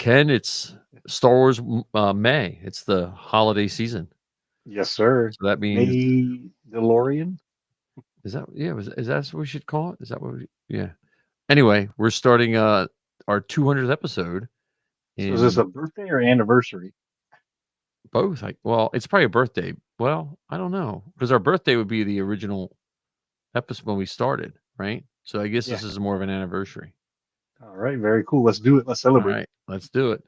Ken, it's Star Wars May. It's the holiday season. Yes, sir. So that means May DeLorean. is that is that what we should call it? Is that what we yeah. Anyway, we're starting our 200th episode So is this a in birthday or anniversary? both. Well, it's probably a birthday. Well, I don't know because our birthday would be the original episode when we started, right? So I guess Yeah. this is more of an anniversary. All right. Very cool. Let's do it. Let's All celebrate. right, let's do it.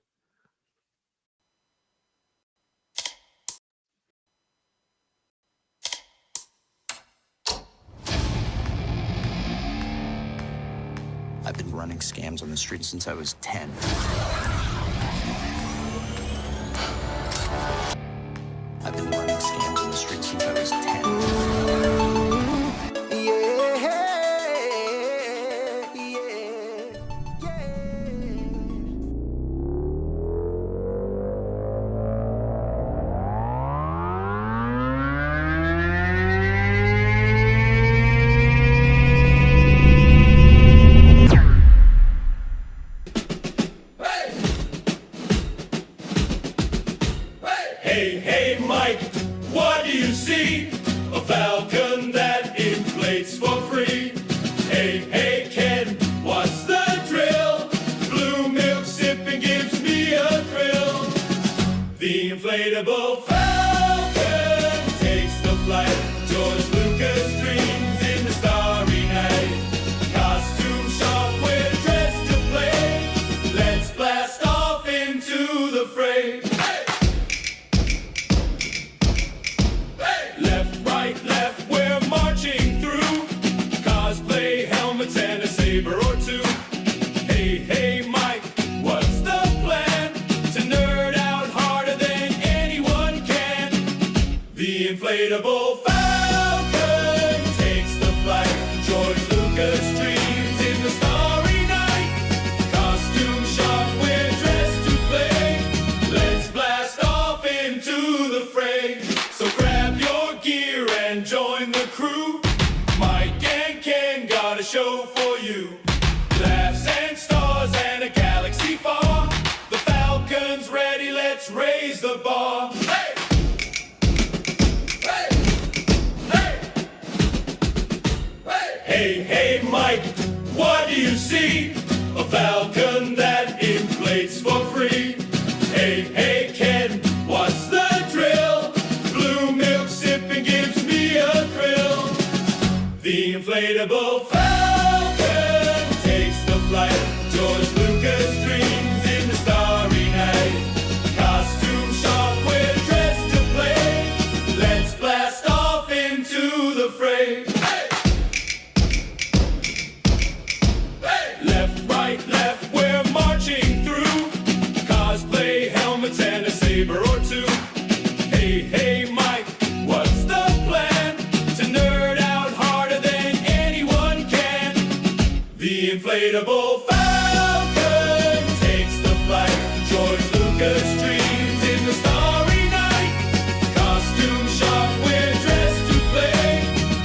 I've been running scams on the street since I was 10. I've been running scams on the street since I was 10. Hey, hey, Mike, what do you see? A falcon that inflates for free. Hey, hey, Ken, what's the drill? Blue milk sipping gives me a thrill. The inflatable falcon takes the flight. George Lucas dreams in the starry night. Costume shop, we're dressed to play. Let's blast off into the fray. Left, right, left, we're marching through. Cosplay helmets and a saber or two. Hey, hey, Mike, what's the plan? To nerd out harder than anyone can. The inflatable falcon takes the flight. George Lucas dreams in the starry night. Costume shop, we're dressed to play. Let's blast off into the fray. So grab your gear and join the crew. Mike and Ken got a show for you. Laughs and stars and a galaxy far. The Falcon's ready, let's raise the bar. Hey! Hey! Hey! Hey! Hey, hey, Mike, what do you see? A falcon that inflates for free. Hey, hey, Ken, what's the drill? Blue milk sipping gives me a thrill. The inflatable falcon takes the flight. George Lucas dreams in the starry night. Costume shop, we're dressed to play. Let's blast off into the fray. Hey! Hey! Left, right, left, we're marching through. Cosplay helmets and a saber or two. Hey, hey, Mike, what's the plan? To nerd out harder than anyone can. The inflatable falcon takes the flight. George Lucas dreams in the starry night. Costume shop, we're dressed to play.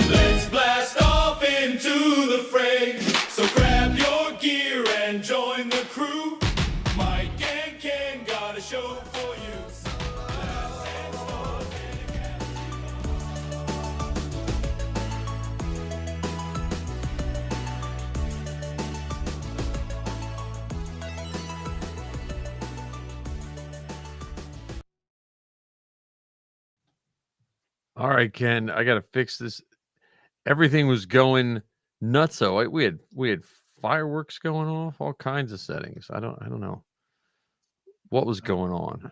Let's blast off into the fray. So grab your gear and join the crew. Mike and Ken got a show for you. Laughs and stars and a galaxy. All right, Ken, I got to fix this. Everything was going nuts. So we had fireworks going off, all kinds of settings. I don't know what was going on.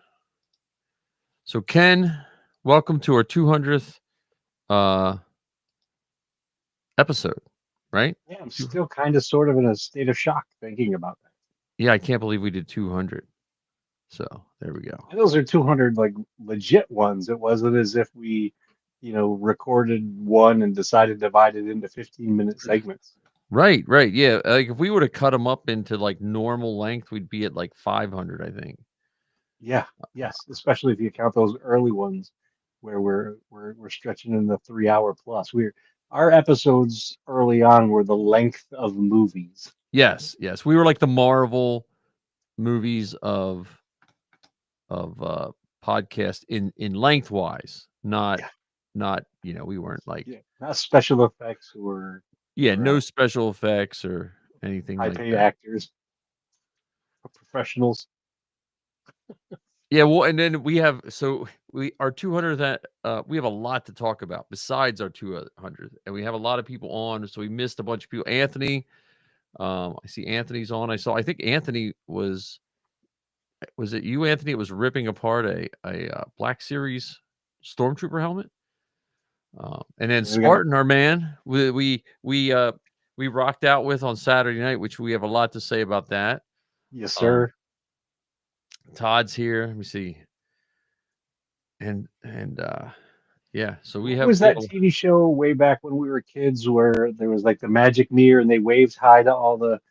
So Ken, welcome to our 200th episode, right? Yeah, I'm still kind of sort of in a state of shock thinking about that. Yeah, I can't believe we did 200. So there we go. And those are 200 like legit ones. It wasn't as if we, recorded one and decided to divide it into 15-minute segments. Right, right. Yeah, like if we would have cut them up into like normal length, we'd be at like 500, I think. Yeah, yes, especially if you count those early ones where we're stretching in the 3 hour plus. Our episodes early on were the length of movies. Yes, yes. We were like the Marvel movies of podcast in lengthwise, not we weren't like not special effects or no special effects or anything high like paid that. actors, or professionals. Yeah, well, and then we have our 200th. We have a lot to talk about besides our 200th, and we have a lot of people on. So we missed a bunch of people. Anthony, I see Anthony's on. I think Anthony was it you, Anthony? It was ripping apart a Black Series Stormtrooper helmet. And then Spartan, our man, we rocked out with on Saturday night, which we have a lot to say about that. Yes, sir. Todd's here. Let me see. And yeah, so we have. Was that TV show way back when we were kids where there was like the magic mirror and they waved hi to all the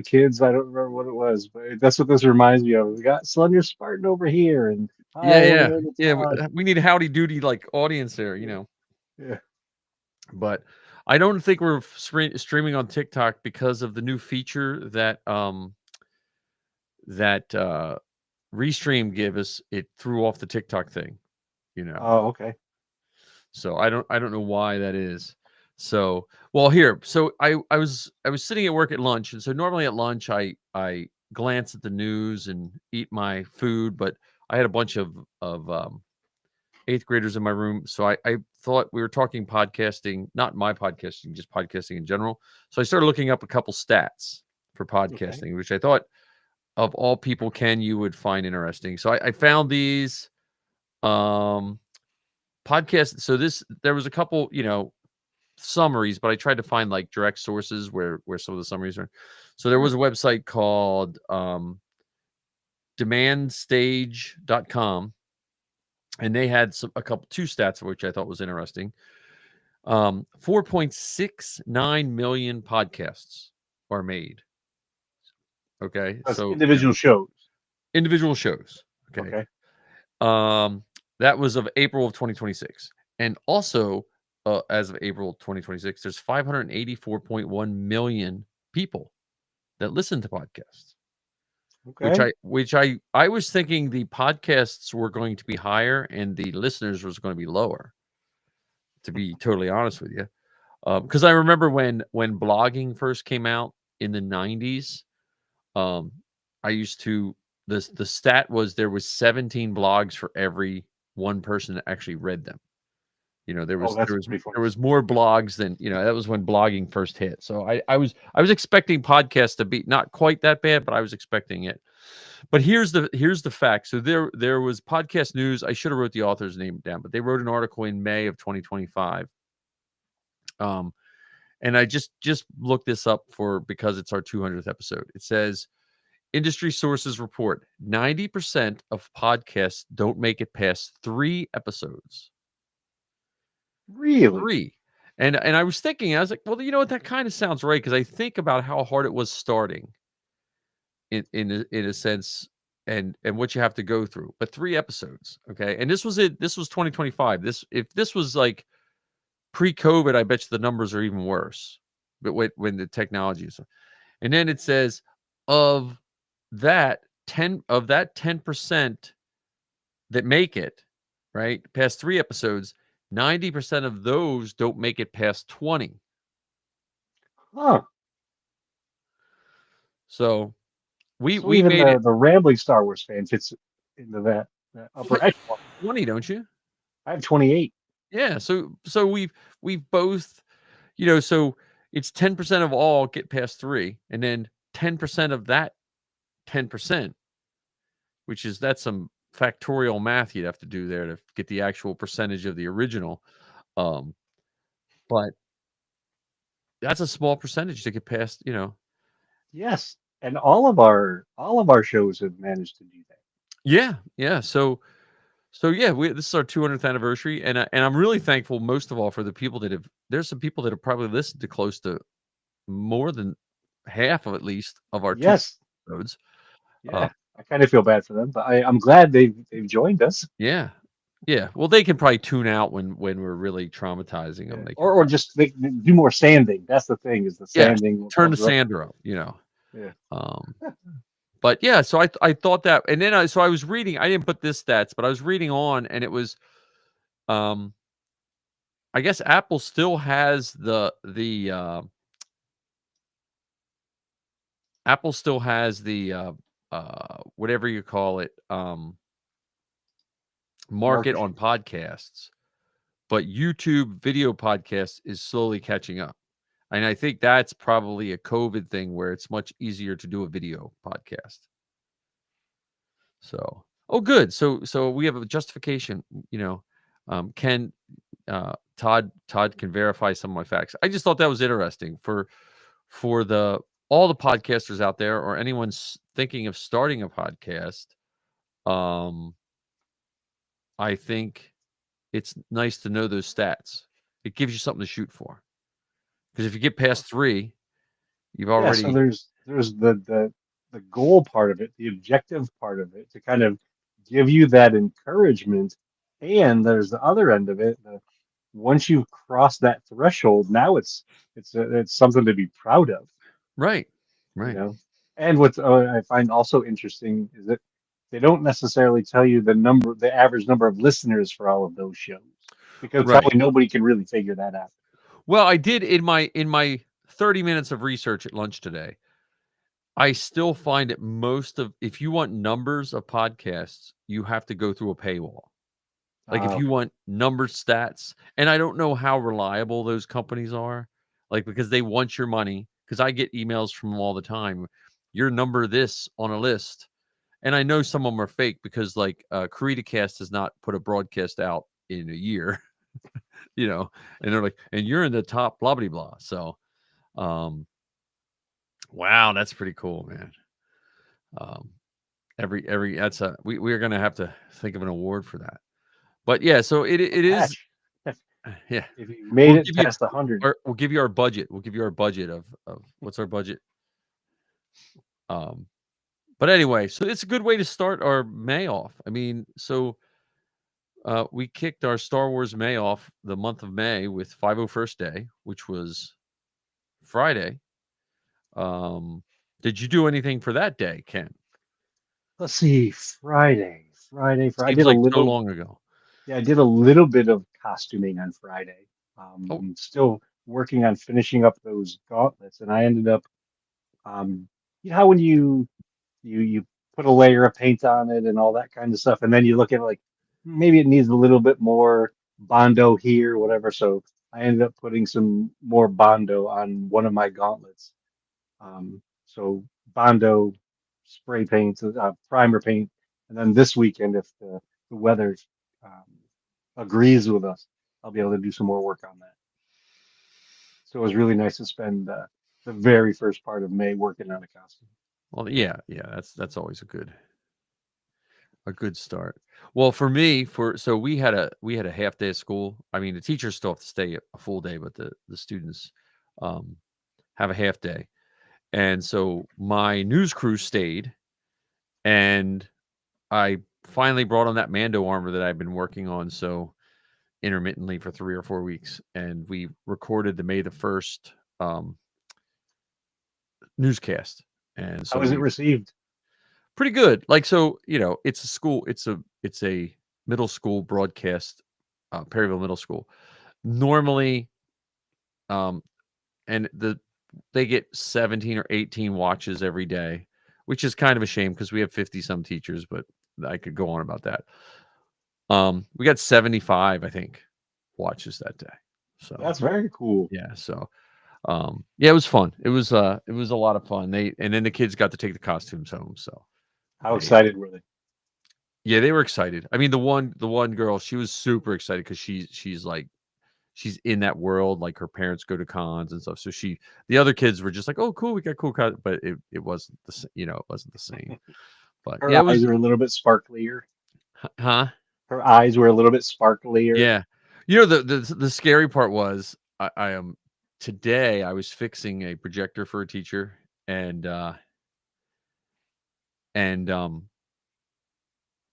kids? I don't remember what it was, but that's what this reminds me of. We got Slender Spartan over here, and hi, we need a howdy doody like audience there, you know. Yeah. But I don't think we're streaming on TikTok because of the new feature that Restream gave us. It threw off the TikTok thing, you know. Oh, okay. So I don't know why that is. So I was sitting at work at lunch, and so normally at lunch I glance at the news and eat my food, but I had a bunch of 8th graders in my room, so I thought we were talking podcasting, not my podcasting, just podcasting in general. So I started looking up a couple stats for podcasting, which I thought of all people, Ken, you would find interesting. So I found these podcasts. So there was a couple, summaries, but I tried to find like direct sources where some of the summaries are. So there was a website called demandstage.com, and they had two stats which I thought was interesting. 4.69 million podcasts are made. Okay. That's so individual shows. Individual shows. Okay. That was of April of 2026. And also, as of April 2026, there's 584.1 million people that listen to podcasts. Okay. Which I was thinking the podcasts were going to be higher and the listeners was going to be lower, to be totally honest with you. Because I remember when blogging first came out in the 90s, I used to, the stat was there was 17 blogs for every one person that actually read them. There was more blogs than, that was when blogging first hit. So I was expecting podcasts to be not quite that bad, but I was expecting it. But here's the fact. So there was Podcast News. I should have wrote the author's name down, but they wrote an article in May of 2025. And I just looked this up because it's our 200th episode. It says, industry sources report 90% of podcasts don't make it past 3 episodes. Really? 3. And I was thinking, I was like, well, you know what? That kind of sounds right, because I think about how hard it was starting in a sense, and what you have to go through. But 3 episodes, okay? And this was 2025. If this was like pre-COVID, I bet you the numbers are even worse. But when the technology is, and then it says of that 10% that make it right past 3 episodes, 90% of those don't make it past 20. Huh. So we even made the rambling Star Wars fan fits into that upper echelon. 20, don't you? I have 28. Yeah. So we've both, so it's 10% of all get past 3, and then 10% of that 10%, that's some factorial math you'd have to do there to get the actual percentage of the original. But that's a small percentage to get past, Yes. And all of our shows have managed to do that. Yeah. So yeah, this is our 200th anniversary, and I'm really thankful most of all for the people there's some people that have probably listened to close to more than half of at least of our 2 episodes. Yeah. I kind of feel bad for them, but I'm glad they've joined us. Yeah. Well, they can probably tune out when we're really traumatizing them. Or just they do more sanding. That's the thing, is the sanding. Turn the sander up, Yeah. But yeah, so I thought that, and then I was reading. I didn't put this stats, but I was reading on, and it was, um, I guess Apple still has Apple still has whatever you call it, market on Marketing. podcasts, but YouTube video podcast is slowly catching up. And I think that's probably a COVID thing where it's much easier to do a video podcast. So, oh, good. So we have a justification. Ken, Todd can verify some of my facts. I just thought that was interesting for all the podcasters out there, or anyone thinking of starting a podcast. I think it's nice to know those stats. It gives you something to shoot for. Because if you get past 3, you've Yeah, so already there's the goal part of it, the objective part of it, to kind of give you that encouragement, and there's the other end of it. Once you've crossed that threshold, now it's something to be proud of, right, you right, know. And what I find also interesting is that they don't necessarily tell you the average number of listeners for all of those shows, because right. probably nobody can really figure that out. Well, I did in my 30 minutes of research at lunch today. I still find it if you want numbers of podcasts, you have to go through a paywall. Like if you Okay. want number stats, and I don't know how reliable those companies are, like because they want your money. Because I get emails from them all the time. Your number this on a list, and I know some of them are fake because like CreatorCast has not put a broadcast out in a year, and they're like, and you're in the top blah blah blah. So, wow, that's pretty cool, man. Every that's we're gonna have to think of an award for that. But yeah, so it is. Patch. Yeah, If you made it past 100, we'll give you our budget. We'll give you our budget of what's our budget. But anyway, so it's a good way to start our May off. I mean, so we kicked our Star Wars May off the month of May with 501st Day, which was Friday. Did you do anything for that day, Ken? let's see, Friday. I Seems did a like so little. long ago. Yeah, I did a little bit of costuming on Friday. Oh, I'm still working on finishing up those gauntlets, and I ended up, um, you know how when you put a layer of paint on it and all that kind of stuff, and then you look at it like maybe it needs a little bit more Bondo here, whatever. So I ended up putting some more Bondo on one of my gauntlets. So Bondo spray paint, primer paint, and then this weekend, if the weather um, agrees with us, I'll be able to do some more work on that. So it was really nice to spend the very first part of May working on a costume. well, yeah, that's always a good start. Well, for me, so we had a half day of school. I mean, the teachers still have to stay a full day, but the students have a half day. And so my news crew stayed, and I finally brought on that Mando armor that I've been working on so intermittently for 3 or 4 weeks, and we recorded the May the 1st newscast. And How so was it received? pretty good. Like, so, it's a middle school broadcast, Perryville Middle School. Normally, and they get 17 or 18 watches every day, which is kind of a shame because we have 50 some teachers, but I could go on about that. We got 75, I think, watches that day. So That's very cool. yeah, so yeah, it was fun. It was a lot of fun. And then the kids got to take the costumes home. So How excited were they? yeah, they were excited. I mean, the one girl, she was super excited because she's like, she's in that world. Like her parents go to cons and stuff. So the other kids were just like, oh, cool, we got cool cons, but it wasn't it wasn't the same. But Her yeah, it was, eyes were a little bit sparklier. huh? Her eyes were a little bit sparklier. Yeah. The scary part was I am today I was fixing a projector for a teacher, and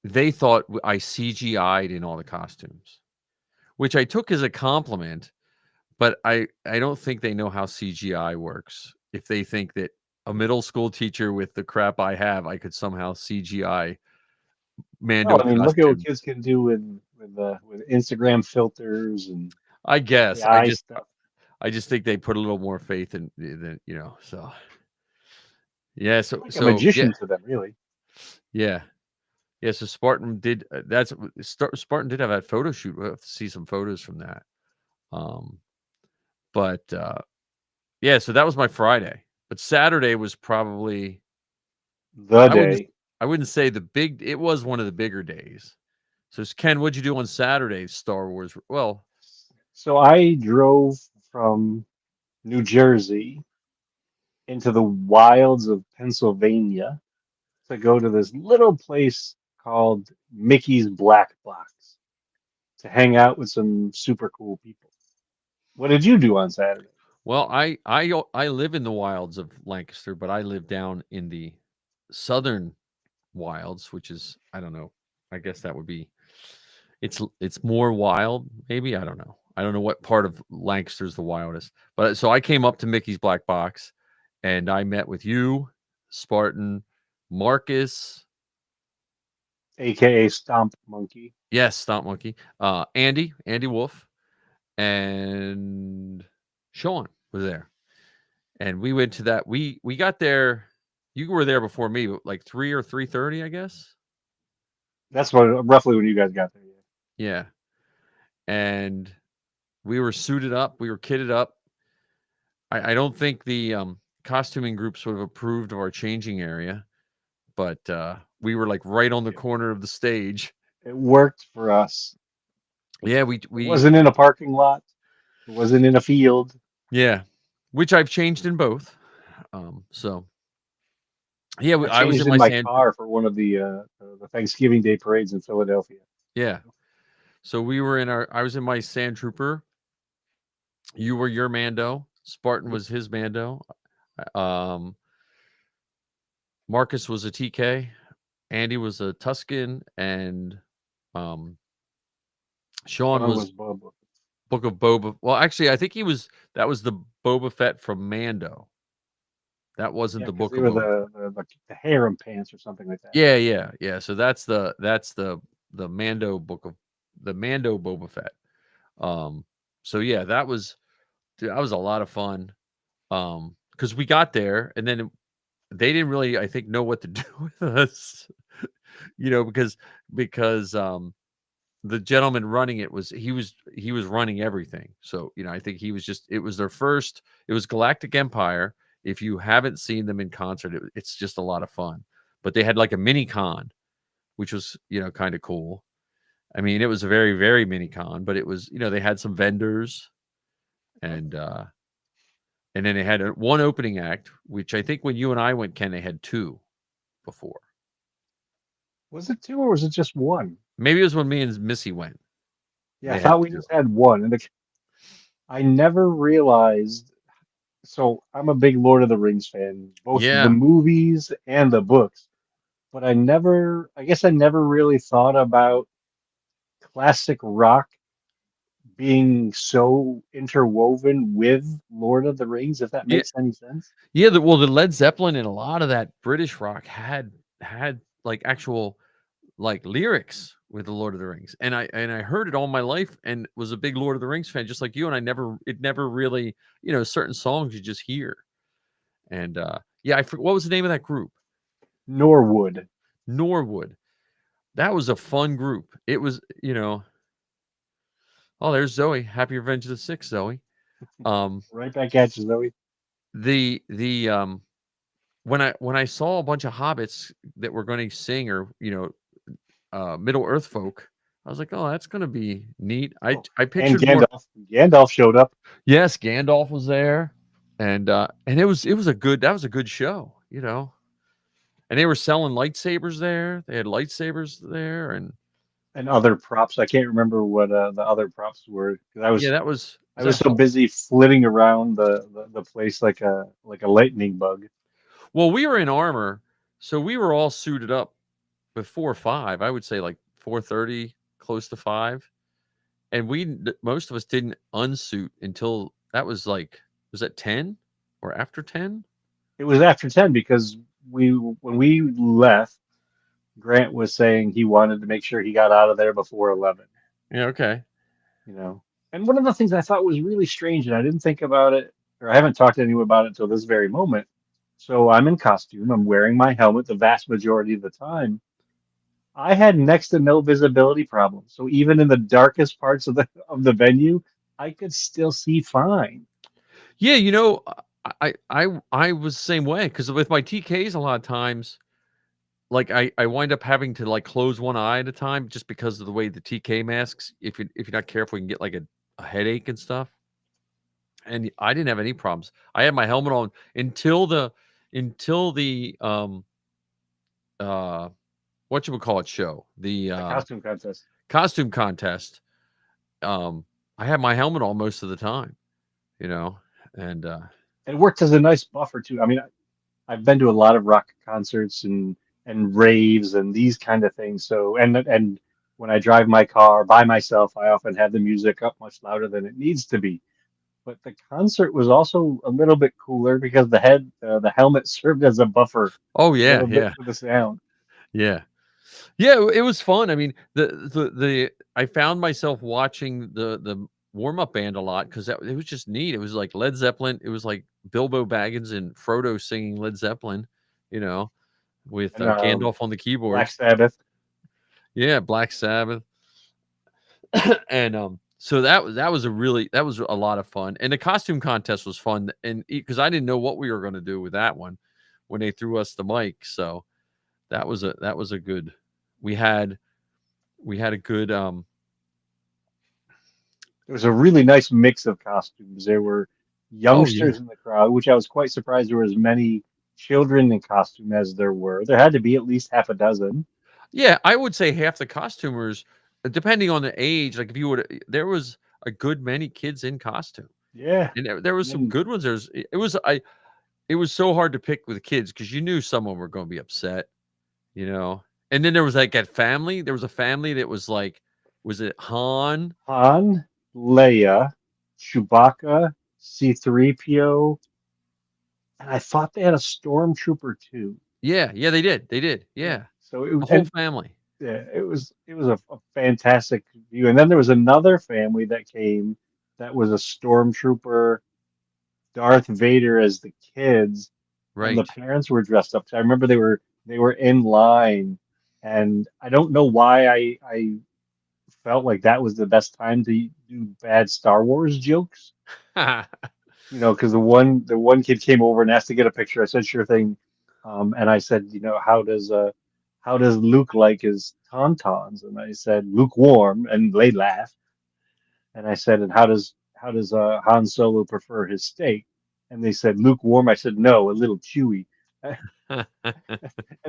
they thought I CGI'd in all the costumes, which I took as a compliment, but I don't think they know how CGI works if they think that a middle school teacher with the crap I have, I could somehow CGI Oh, Mando I mean, look at what costume. kids can do with Instagram filters and I guess AI stuff. I just think they put a little more faith in than so yeah, Like a magician to them, really. yeah. Yeah, so Spartan did Spartan did have that photo shoot. We'll have to see some photos from that. Um, but yeah, so that was my Friday. But Saturday was probably The I wouldn't day. I wouldn't say it was one of the bigger days. So Ken, what'd you do on Saturday, Star Wars? Well, So I drove from New Jersey into the wilds of Pennsylvania to go to this little place called Mickey's Black Box to hang out with some super cool people. What did you do on Saturday? well, I live in the wilds of Lancaster, but I live down in the southern wilds, which is I don't know. I guess that would be it's more wild, maybe. I don't know. I don't know what part of Lancaster's the wildest. But so I came up to Mickey's Black Box and I met with you, Spartan, Marcus, AKA Stomp Monkey. yes, Stomp Monkey, Andy Wolf, and Sean was there. And we went to that. We got there. You were there before me, like 3 or 3:30, I guess. That's what roughly when you guys got there. Yeah. Yeah. And we were suited up. We were kitted up. I don't think the costuming groups would have approved of our changing area, but we were like right on the corner of the stage. It worked for us. Yeah, It wasn't in a parking lot. It wasn't in a field. yeah, which I've changed in both. So yeah, I was changed in in my my car for one of the Thanksgiving Day parades in Philadelphia. Yeah, so we were in I was in my Sand Trooper. You were your Mando. Spartan was his Mando. Marcus was a TK. Andy was a Tusken, and Sean Sean was was Boba. Book of Boba. Well, actually, I think that was the Boba Fett from Mando. That wasn't Yeah, the because Book they of were Boba. the harem pants or something like that. Yeah. So that's the Mando the Mando Boba Fett. So yeah, that was a lot of fun. Because we got there and then they didn't really, I think, know what to do with us. Because the gentleman running it was running everything. So, I think he was it was it was Galactic Empire. If you haven't seen them in concert, it's just a lot of fun. But they had like a mini con, which was, kind of cool. I mean, it was a very, very mini con, but it was, they had some vendors and then they had one opening act, which I think when you and I went, Ken, they had two before. Was it two or was it just one? Maybe it was when me and Missy went. Yeah, I They had thought we two. just had one. And I never realized. So I'm a big Lord of the Rings fan, both the Yeah. movies and the books. But I guess I never really thought about classic rock being so interwoven with Lord of the Rings, if that Yeah. makes any sense. Yeah, the Led Zeppelin and a lot of that British rock had like actual like lyrics with the Lord of the Rings, and I heard it all my life and was a big Lord of the Rings fan, just like you. And it never really, certain songs you just hear, and yeah, I forget what was the name of that group. Norwood. That was a fun group. It was, oh, there's Zoe. Happy Revenge of the Six, Zoe. Right back at you, Zoe. When I saw a bunch of hobbits that were going to sing, or Middle Earth folk, I was like, oh, that's going to be neat. I And pictured Gandalf. more. Gandalf showed up. Yes, Gandalf was there, and it was a good show, and they were selling lightsabers there. They had lightsabers there, and other props. I can't remember what the other props were because I was yeah, that was so busy flitting around the place like a lightning bug. Well, we were in armor, so we were all suited up before 5. I would say like 4:30, close to 5, and most of us didn't unsuit until that was like, was that 10 or after 10? It was after 10 because when we left, Grant was saying he wanted to make sure he got out of there before 11. Yeah, okay. You know. And one of the things I thought was really strange, and I didn't think about it, or I haven't talked to anyone about it until this very moment. So I'm in costume. I'm wearing my helmet the vast majority of the time. I had next to no visibility problems. So even in the darkest parts of the venue, I could still see fine. Yeah, you know, I was the same way because with my TKs a lot of times, like I wind up having to like close one eye at a time just because of the way the TK masks. If you're not careful, you can get like a headache and stuff. And I didn't have any problems. I had my helmet on until the uh whatchamacallit show, the The costume contest. costume contest. I had my helmet on most of the time, you know, and It worked as a nice buffer too. I mean, I've been to a lot of rock concerts and raves and these kind of things. So and when I drive my car by myself, I often have the music up much louder than it needs to be. But the concert was also a little bit cooler because the helmet served as a buffer oh a yeah, little bit yeah, for the sound. yeah. Yeah, it was fun. I mean, the I found myself watching the warm up band a lot because it was just neat. It was like Led Zeppelin. It was like Bilbo Baggins and Frodo singing Led Zeppelin, you know, with And Gandalf on the Black keyboards. Sabbath. Yeah, Black Sabbath, and so that was a lot of fun. And the costume contest was fun, and because I didn't know what we were going to do with that one when they threw us the mic, so that was a good. We had we had a good It was a really nice mix of costumes. There were oh yeah. youngsters in the crowd, which I was quite surprised there were as many children in costume as there were. There had to be at least half a dozen. Yeah, I would say half the costumers, depending on the age, like if you would, there was a good many kids in costume, Yeah. and there was And some then good ones. It was so hard to pick with the kids because you knew some of them were going to be upset, you know. And then there was like that family. There was a family that was like, was it Han? Han, Leia, Chewbacca, C-3PO, and I thought they had a stormtrooper too. Yeah, yeah, they did, Yeah. yeah, So it the was, whole and family. yeah, it was a fantastic view. And then there was another family that came that was a stormtrooper, Darth Vader as the kids, and the Right. parents were dressed up. I remember they were in line, and I don't know why I felt like that was the best time to do bad Star Wars jokes. Because the one kid came over and asked to get a picture. I said, sure thing. And I said, how does Luke like his tauntauns? And I said, lukewarm, and they laughed. And I said, and how does Han Solo prefer his steak? And they said lukewarm. I said, no, a little chewy. And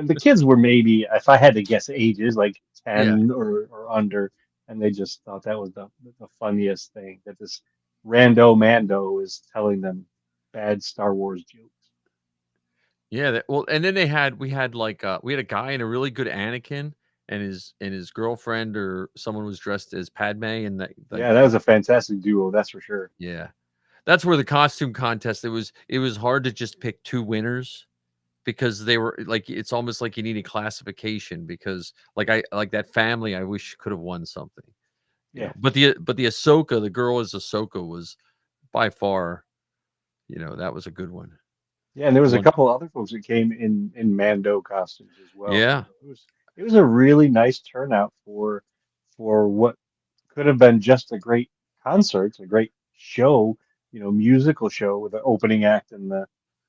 the kids were maybe, if I had to guess ages, like Yeah. 10 or under, and they just thought that was the funniest thing that this rando Mando is telling them bad Star Wars jokes. Yeah, well, and then we had like we had a guy in a really good Anakin and his girlfriend or someone was dressed as Padme and that like Yeah, that was a fantastic duo, that's for sure. yeah. That's where the costume contest it was hard to just pick two winners because they were like it's almost like you need a classification because like I like that family I wish could have won something. You know. Yeah, But the Ahsoka, the girl as Ahsoka was by far, you know, that was a good one. yeah, and there was a One. couple other folks that came in Mando costumes as well. Yeah. It was a really nice turnout for what could have been just a great concert, a great show, musical show with the opening act and the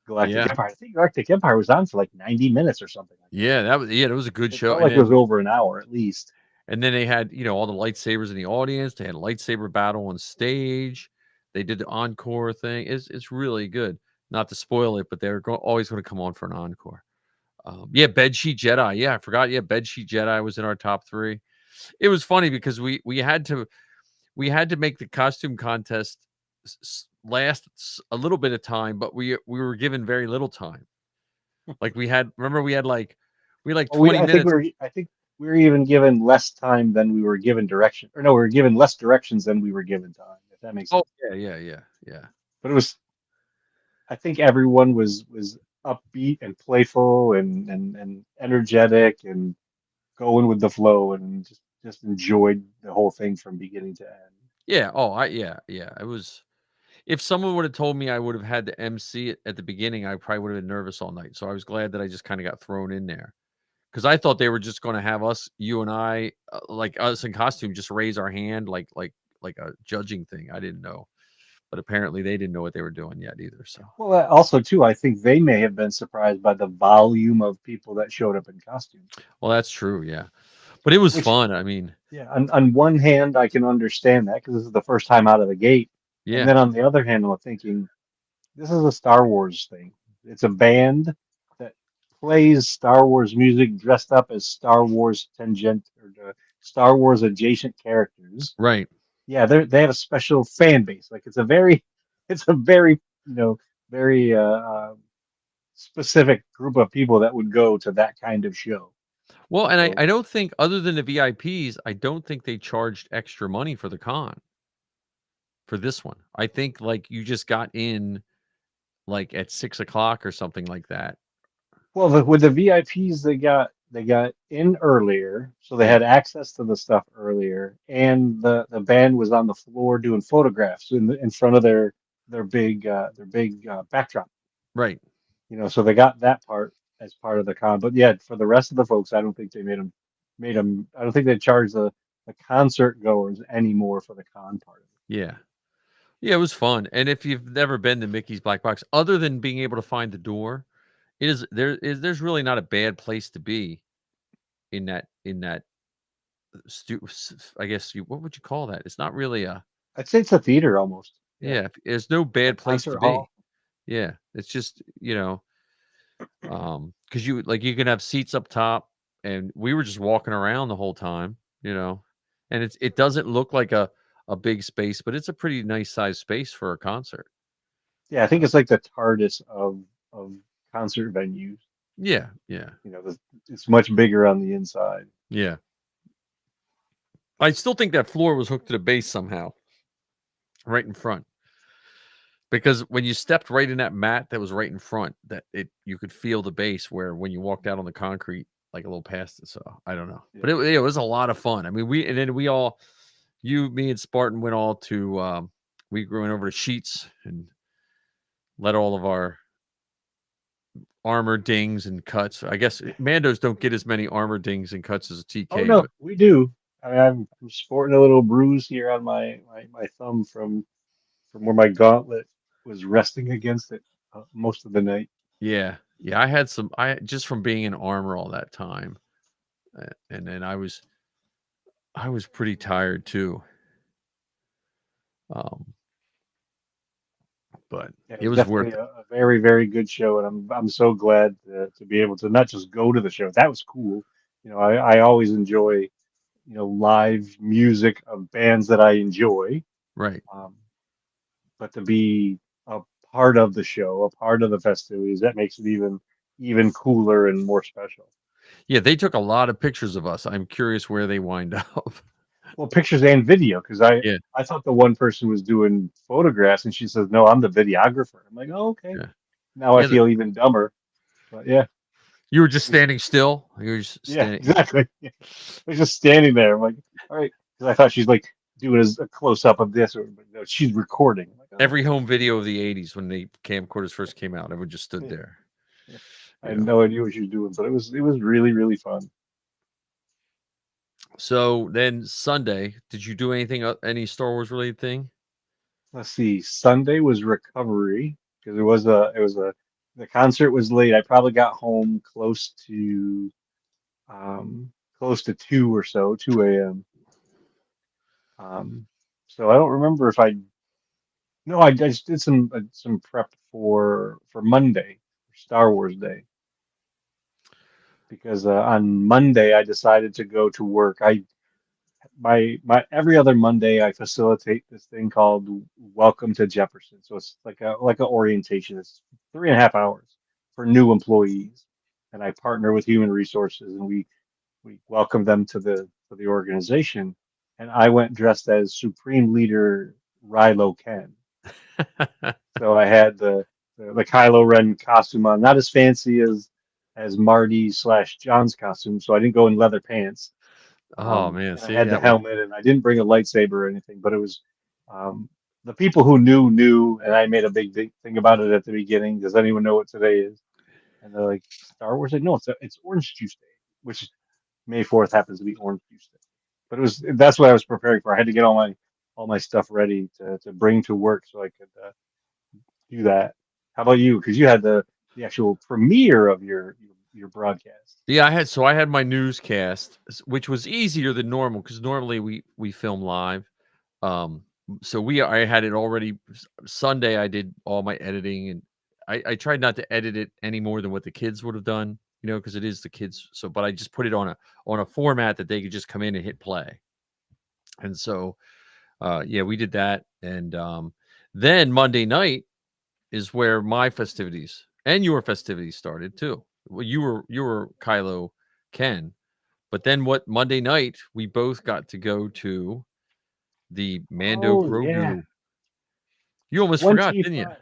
Galactic Yeah. Empire. I think Galactic Empire was on for like 90 minutes or something like that. Yeah, that was a good It show. felt like it was over an hour at least. And then they had, you know, all the lightsabers in the audience. They had a lightsaber battle on stage. They did the encore thing. It's really good. Not to spoil it, but they're always going to come on for an encore. Yeah, Bedsheet Jedi. Yeah, I forgot. Yeah, Bedsheet Jedi was in our top 3. It was funny because we had to make the costume contest last a little bit of time, but we were given very little time. Like remember we had like 20 minutes. I think we were even given less time than we were given direction. Or no, we were given less directions than we were given time, if that makes Oh sense. yeah, yeah, yeah, yeah. But I think everyone was upbeat and playful and energetic and going with the flow, and just enjoyed the whole thing from beginning to end. Yeah. Oh, yeah. It was. If someone would have told me I would have had to MC it at the beginning, I probably would have been nervous all night. So I was glad that I just kind of got thrown in there because I thought they were just going to have us, you and I, like us in costume, just raise our hand like a judging thing. I didn't know, but apparently they didn't know what they were doing yet either. So, Well, also too, I think they may have been surprised by the volume of people that showed up in costume. well, that's true. Yeah, but it was Which, fun. I mean, yeah, on one hand, I can understand that because this is the first time out of the gate, and yeah, then on the other hand, I'm thinking this is a Star Wars thing. It's a band that plays Star Wars music dressed up as Star Wars tangent or Star Wars adjacent characters. right. Yeah, they have a special fan base. Like it's a very very specific group of people that would go to that kind of show. Well, and I So don't think other than the VIPs, I don't think they charged extra money for the con for this one. I think like you just got in like at 6 o'clock or something like that. well, with the VIPs, they got in earlier, so they Yeah. had access to the stuff earlier, and the band was on the floor doing photographs in front of their big backdrop. Right. So they got that part as part of the con. But yeah, for the rest of the folks, I don't think they made them. I don't think they charged the concert goers any more for the con part of it. Yeah. Yeah, it was fun. And if you've never been to Mickey's Black Box, other than being able to find the door, there's really not a bad place to be in that I guess what would you call that? It's not really a I'd say it's a theater almost. Yeah, yeah, there's no a bad place to concert be. hall. Yeah. It's just, because you can have seats up top, and we were just walking around the whole time, and it doesn't look like a big space, but it's a pretty nice size space for a concert. Yeah, I think So it's like the TARDIS of concert venues. yeah, yeah, It's much bigger on the inside. yeah. I still think that floor was hooked to the base somehow, right in front. Because when you stepped right in that mat that was right in front, you could feel the base where when you walked out on the concrete, like a little past it. So I don't know, but Yeah. it was a lot of fun. I mean, we all, you, me, and Spartan went all to we went over to Sheets and let all of our armor dings and cuts. I guess Mandos don't get as many armor dings and cuts as a Oh TK, no, but we do. I mean, I'm sporting a little bruise here on my thumb from where my gauntlet was resting against it most of the night. yeah, yeah. I had some. I just from being in armor all that time, and then I was pretty tired too. Um, but Yeah, it it was was worth definitely a very, very good show, and I'm so glad to be able to not just go to the show. That was cool. I always enjoy live music of bands that I enjoy, right. um, but to be a part of the show, a part of the festivities, that makes it even cooler and more special. Yeah, they took a lot of pictures of us. I'm curious where they wind up. Well, pictures and video, because I Yeah, I thought the one person was doing photographs, and she says, "No, I'm the videographer." I'm like, "Oh, okay." yeah, Now I yeah. feel even dumber, but yeah. You were just standing still. You were just Yeah, standing. exactly. Yeah. I was just standing there. I'm like, all right, because I thought she's like doing a close up of this, but no, she's recording. I'm like, oh, Every home video of the '80s when the camcorders first came out, everyone just stood yeah, there. yeah. I You had know. no idea what she was doing, but it was really really fun. So then Sunday, did you do anything? Any Star Wars related thing? Let's see. Sunday was recovery because it was a the concert was late. I probably got home close to 2 or so, 2 a.m. Um, so I don't remember if I no, I just did some prep for Monday, Star Wars Day, because on Monday I decided to go to work. My every other Monday I facilitate this thing called Welcome to Jefferson. So it's like a orientation. It's 3.5 hours for new employees, and I partner with Human Resources, and we welcome them to the organization. And I went dressed as Supreme Leader Rilo Ken. So I had the Kylo Ren costume on, not as fancy as Marty / John's costume, so I didn't go in leather pants. Oh man, And I see had the that would. helmet, and I didn't bring a lightsaber or anything, but it was um, the people who knew, and I made a big thing about it at the beginning. Does anyone know what today is? And they're like, Star Wars? Like, no, it's Orange Juice Day, which May 4th happens to be Orange Juice Day. But that's what I was preparing for. I had to get all my stuff ready to bring to work so I could do that. How about you? Because you had the actual premiere of your broadcast. Yeah, I had my newscast, which was easier than normal because normally we film live. Um, I had it already Sunday. I did all my editing, and I tried not to edit it any more than what the kids would have done, because it is the kids. So, but I just put it on a format that they could just come in and hit play. And so, yeah, we did that, and then Monday night is where my festivities and your festivities started too. Well, you were Kylo Ken, but then what? Monday night we both got to go to the Mando Oh yeah, Grogu. You almost forgot, didn't you? 25,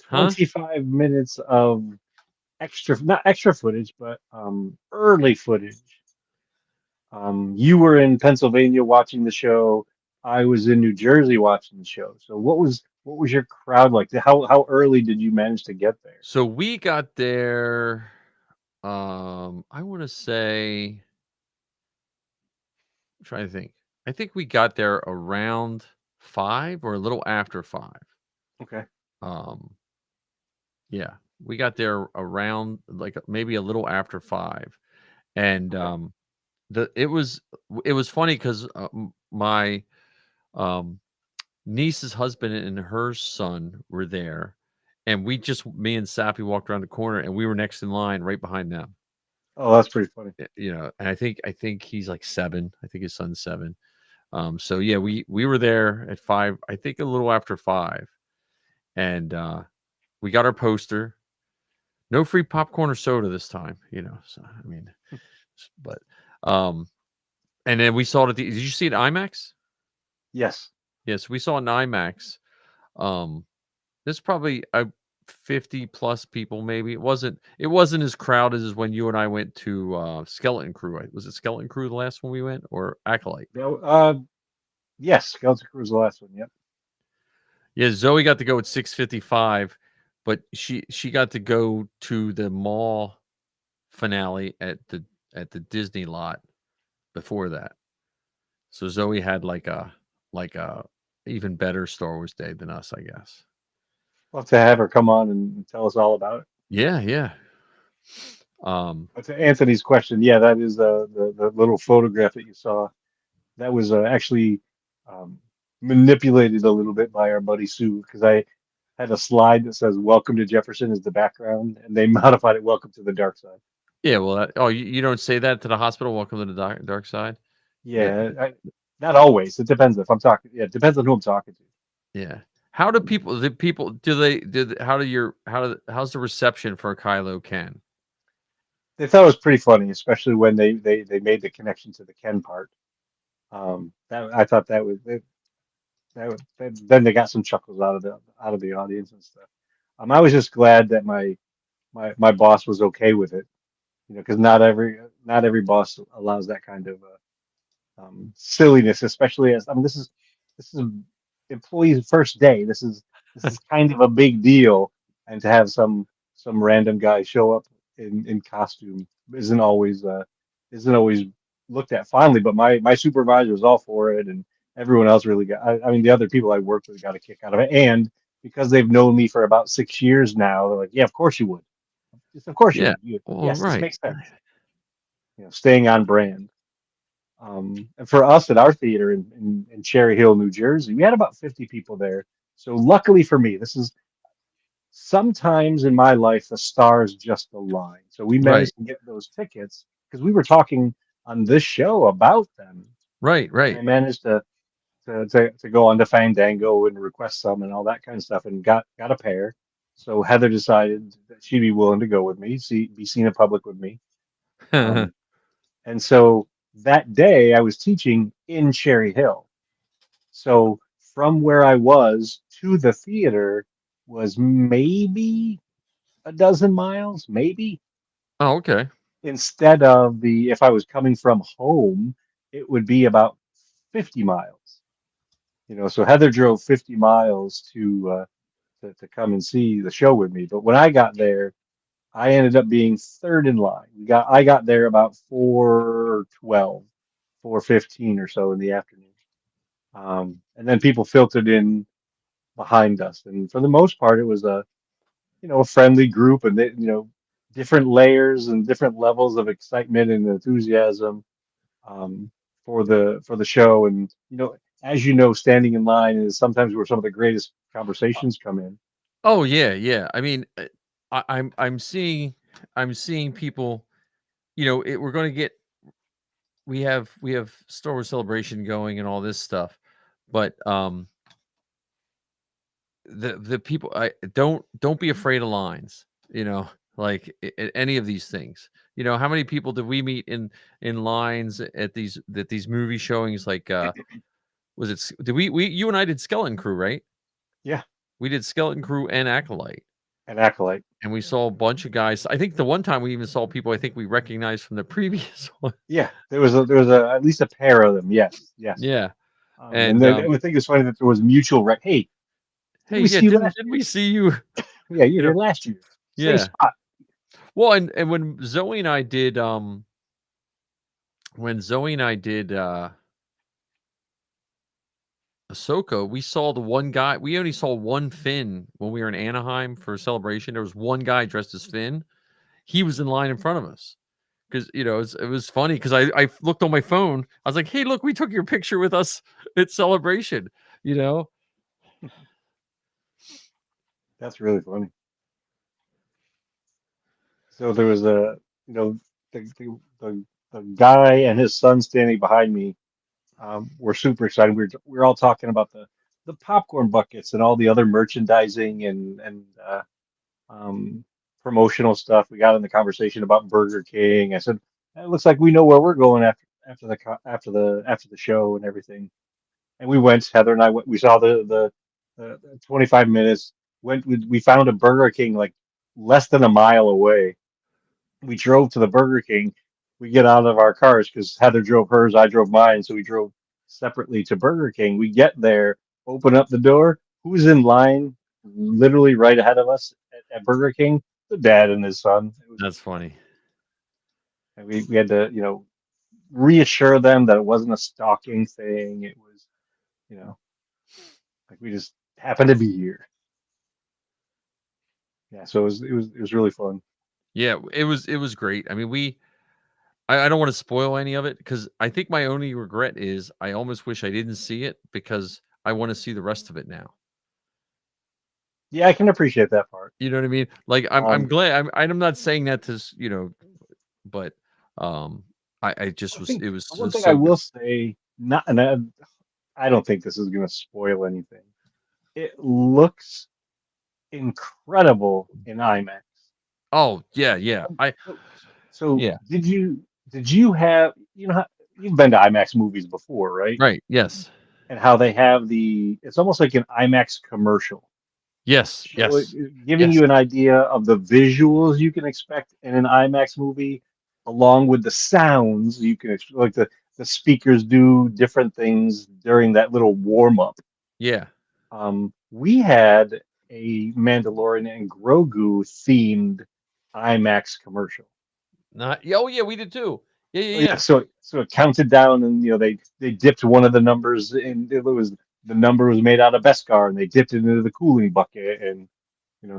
Huh? 25 minutes of not extra footage, but early footage. You were in Pennsylvania watching the show. I was in New Jersey watching the show. So what was your crowd like? How early did you manage to get there? So we got there. I want to say, I'm trying to think. I think we got there around 5 or a little after 5. Okay. Um, yeah, we got there around like maybe a little after 5, and Okay. it was funny because my um niece's husband and her son were there, and me and Sappy walked around the corner, and we were next in line right behind them. Oh, that's pretty funny. And I think he's like 7. I think his son's 7. So yeah, we were there at 5. I think a little after 5, and we got our poster. No free popcorn or soda this time, So I mean, but um, and then we saw it did you see it IMAX? Yes. Yes, we saw it in IMAX. There's probably 50 plus people, maybe. It wasn't as crowded as when you and I went to Skeleton Crew. Right? Was it Skeleton Crew the last one we went, or Acolyte? Yes, Skeleton Crew was the last one. Yep. Yeah, Zoe got to go at 6:55, but she got to go to the mall finale at the Disney lot before that. So Zoe had like a even better Star Wars day than us, I guess. We'll have to have her come on and tell us all about it. Yeah, yeah. Um, But to Anthony's question, yeah, that is the little photograph that you saw. That was actually um, manipulated a little bit by our buddy Sue because I had a slide that says "Welcome to Jefferson" as the background, and they modified it "Welcome to the Dark Side." yeah, well, you don't say that to the hospital. Welcome to the dark side. That, Yeah, not always. It depends if I'm talking. Yeah, it depends on who I'm talking to. yeah. How do people? How's the reception for Kylo Ken? They thought it was pretty funny, especially when they made the connection to the Ken part. That I thought that was then they got some chuckles out of the audience and stuff. I was just glad that my boss was okay with it, because not every boss allows that kind of silliness, especially as this is employee's first day. This is kind of a big deal, and to have some random guy show up in costume isn't always looked at fondly. But my supervisor was all for it, and everyone else really got. I mean, the other people I worked with got a kick out of it, and because they've known me for about 6 years now, they're like, "Yeah, of course you would. Just of course you Yeah. would. Well, Yes, this right. makes sense." Staying on brand. And for us at our theater in Cherry Hill, New Jersey, we had about 50 people there. So luckily for me, this is sometimes in my life the stars just align. So we Right. managed to get those tickets because we were talking on this show about them, Right. and I Right. managed to go on to Fandango and request some and all that kind of stuff, and got a pair. So Heather decided that she'd be willing to go with me, be seen in public with me. Um, and so that day I was teaching in Cherry Hill. So from where I was to the theater was maybe a dozen miles, maybe. Oh, okay. Instead of if I was coming from home, it would be about 50 miles. So Heather drove 50 miles to come and see the show with me. But when I got there, I ended up being third in line. I got there about 4:12, 4:15 or so in the afternoon. And then people filtered in behind us. And for the most part, it was a friendly group, and different layers and different levels of excitement and enthusiasm um, for the show. And as standing in line is sometimes where some of the greatest conversations come in. Oh yeah, yeah. I mean, I'm seeing people. We're going to get. We have Star Wars Celebration going and all this stuff, but the people, I don't be afraid of lines. Like any of these things. How many people did we meet in lines at these movie showings? Like, was it? Did we you and I did Skeleton Crew, right? Yeah, We did Skeleton Crew and Acolyte. an acolyte. And we saw a bunch of guys. I think the one time we even saw people I think we recognized from the previous one. Yeah, there was at least a pair of them. Yes, yes. Yeah. And And then I think it's funny that there was mutual Hey, didn't hey, we yeah, see you didn't last didn't year? we see you? Yeah, you You were know, here last year. Same yeah. spot. Well, and when Zoe and I did Ahsoka, we saw the one guy. We only saw one Finn when we were in Anaheim for a celebration. There was one guy dressed as Finn. He was in line in front of us. Because it was funny because I looked on my phone. I was like, "Hey, look, we took your picture with us at Celebration." You know, That's really funny. So there was the guy and his son standing behind me. Were super excited. We were all talking about the popcorn buckets and all the other merchandising and um, promotional stuff. We got in the conversation about Burger King. I said, it looks like we know where we're going after the show and everything. And we went. Heather and I went. We saw the 25 minutes. We found a Burger King like less than a mile away. We drove to the Burger King. We get out of our cars because Heather drove hers, I drove mine, so we drove separately to Burger King. We get there, open up the door. Who's in line literally right ahead of us at Burger King? The dad and his son. that's funny. And we had to, reassure them that it wasn't a stalking thing. It was, you know, like we just happened to be here. Yeah, so it was really fun. Yeah, it was great. I mean, I don't want to spoil any of it because I think my only regret is I almost wish I didn't see it because I want to see the rest of it now. Yeah, I can appreciate that part. You know what I mean? Like I'm Um, glad. I'm not saying that to but um, I just I was. think It was the one just thing I so good. will say, not, and I don't think this is going to spoil anything. It looks incredible in IMAX. Oh yeah, yeah. So, so Yeah. did you have you've been to IMAX movies before, right? Right. Yes. And how they have it's almost like an IMAX commercial, Yes. Yes. giving Yes. you an idea of the visuals you can expect in an IMAX movie, along with the sounds you can expect, like the speakers do different things during that little warm up. Yeah. We had a Mandalorian and Grogu themed IMAX commercial. Not. Oh yeah, we did too. Yeah. Yeah. Oh yeah, Yeah. so it counted down, and they dipped one of the numbers, and the number was made out of Beskar, and they dipped it into the cooling bucket, and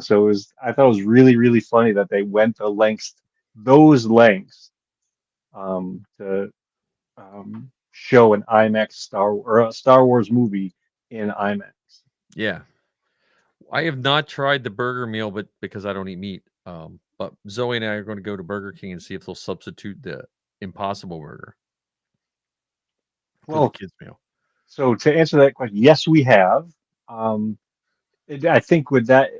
so I thought it was really really funny that they went those lengths, to show an IMAX or a Star Wars movie in IMAX. Yeah. I have not tried the burger meal, but because I don't eat meat. But Zoe and I are going to go to Burger King and see if they'll substitute the Impossible Burger for the Well, kids meal. so to answer that question, yes, we have. I think with that,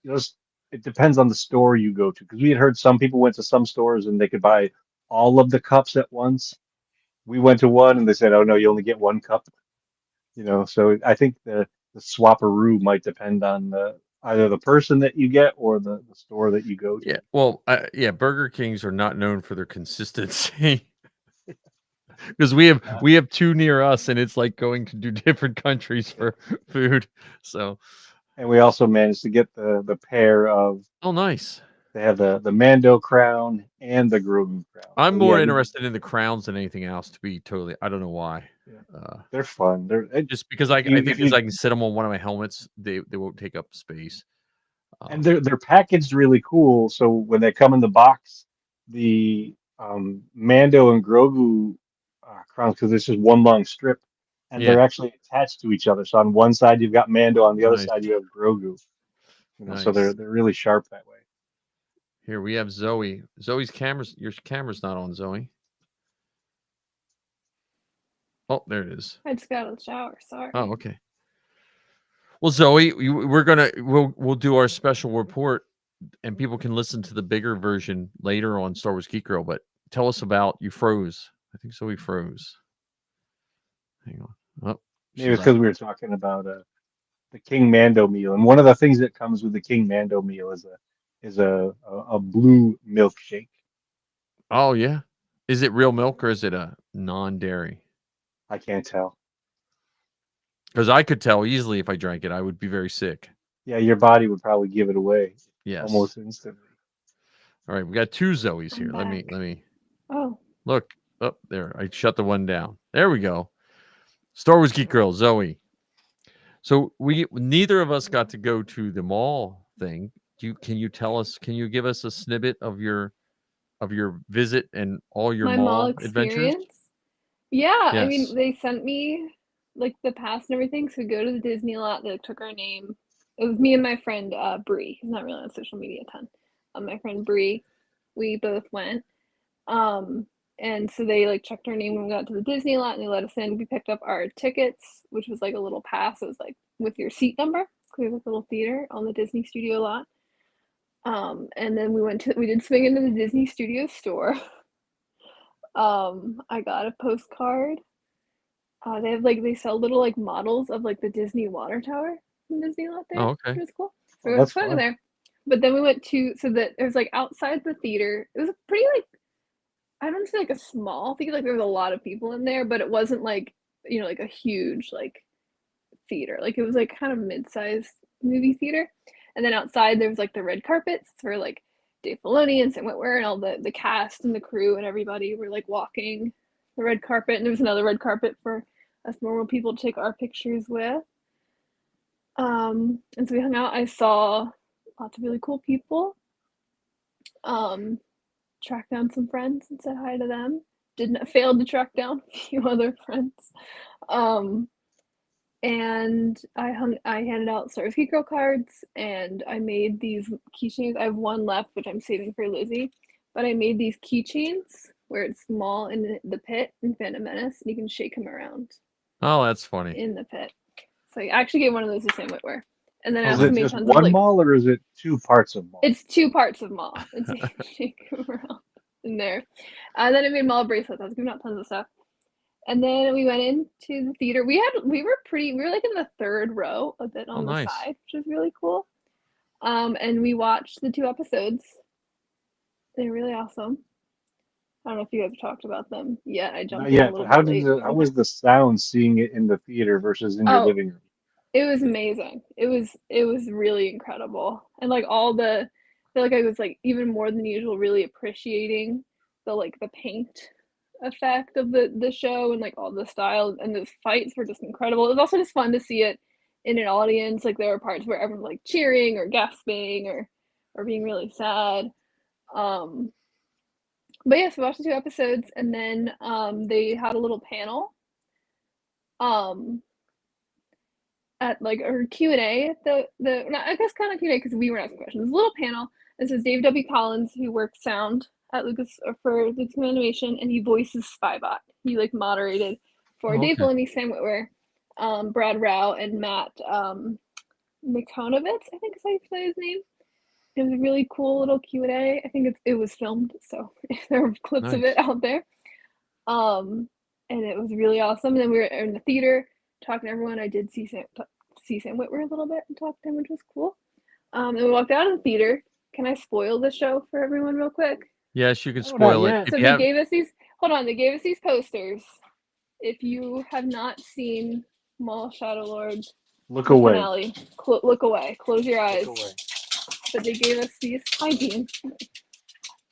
it depends on the store you go to, because we had heard some people went to some stores and they could buy all of the cups at once. We went to one and they said, "Oh no, you only get one cup." So I think the swapperoo might depend either the person that you get or the store that you go to. Yeah. Well, yeah, Burger Kings are not known for their consistency because we have two near us, and it's like going to do different countries for food. So, And we also managed to get the pair of, oh, nice. they have the Mando crown and the Grogu crown. I'm So, more yeah, interested in the crowns than anything else. To be totally, I don't know why. they're fun. Just because I you- think if because you- I can sit them on one of my helmets, they won't take up space. and they're packaged really cool. So when they come in the box, the Mando and Grogu crowns, because it's just one long strip, and they're Yeah, actually attached to each other. So on one side you've got Mando, on the other nice, side you have Grogu. So nice. they're really sharp that way. Here we have Zoe. Zoe's cameras. Your camera's not on, Zoe. Oh, there it is. I just got out of the shower. Sorry. Oh, okay. Well, Zoe, we'll do our special report, and people can listen to the bigger version later on Star Wars Geek Girl. But tell us about you froze. I think Zoe froze. Hang on. Oh, Maybe it's because we were talking about the King Mando meal, and one of the things that comes with the King Mando meal is a blue milkshake. Oh yeah. Is it real milk or is it a non-dairy? I can't tell. Because I could tell easily if I drank it, I would be very sick. Yeah, your body would probably give it away Yes. almost instantly. All right, we got two Zoes here. I'm Let me Oh, look up there. I shut the one down. There we go. Star Wars Geek Girl, Zoe. So neither of us got to go to the mall thing. Can you tell us? Can you give us a snippet of your visit and all your my mall adventures? experience. Yeah, I Yes. mean, they sent me like the pass and everything. So we go to the Disney lot. They like, took our name. It was me and my friend Bree. He's not really on social media a ton. My friend Bree, we both went. And so they like checked our name when we got to the Disney lot, and they let us in. We picked up our tickets, which was like a little pass. It was like with your seat number. Because there's a little theater on the Disney Studio lot. And then we did swing into the Disney Studio store. I got a postcard. They have they sell little like models of like the Disney water tower in Disneyland there. Oh, okay. It was cool. Oh, So we went that's swinging fun. there. But then we went to it was like outside the theater. It was a pretty I don't say like a small theater, like there was a lot of people in there, but it wasn't like like a huge like theater. Like it was like kind of mid-sized movie theater. And then outside there was like the red carpets for like Dave Filoni and Sam Witwer and all the cast and the crew and everybody were like walking the red carpet, and there was another red carpet for us normal people to take our pictures with. And so we hung out. I saw lots of really cool people. Tracked down some friends and said hi to them. Failed to track down a few other friends. And I handed out Star Wars Geek Girl cards, and I made these keychains. I have one left, which I'm saving for Lizzie. But I made these keychains where it's small in the pit in Phantom Menace, and you can shake him around Oh, that's funny. in the pit. So I actually gave one of those to Sam Witwer. And then I Is also it made just tons one of mall or is it two parts of mall? It's two parts of mall. It's you can shake him around in there. And then I made mall bracelets. I was giving out tons of stuff. And then we went into the theater. We were like in the third row, a bit on the nice. side, which was really cool. And we watched the 2 episodes. They're really awesome. I don't know if you guys have talked about them yet. I jumped in a little bit late. How was the sound seeing it in the theater versus in your living room? It was amazing. It was really incredible. And like I feel like I was like even more than usual really appreciating the paint effect of the show and like all the style, and the fights were just incredible. It was also just fun to see it in an audience. Like there were parts where everyone was like cheering or gasping or being really sad. But yes, we watched the 2 episodes, and then they had a little panel at like a Q&A at I guess kind of Q&A because we were asking questions. A little panel. This is Dave W. Collins, who works sound at Lucas for Lucasfilm Animation, and he voices Spybot. He like moderated for Dave Filoni, Sam Witwer, Brad Rao, and Matt Mikonovitz, I think is how you say his name. It was a really cool little Q&A. I think it was filmed, so there are clips of it out there. And it was really awesome. And then we were in the theater talking to everyone. I did see Sam Witwer a little bit and talk to him, which was cool. And we walked out of the theater. Can I spoil the show for everyone real quick? Yes, you can Oh, not spoil it yet. if So you they have. gave us these. Hold on, they gave us these posters. If you have not seen Mall Shadow Lord Look the away. finale, look away. Close your eyes. Look away. But they gave us these hygiene.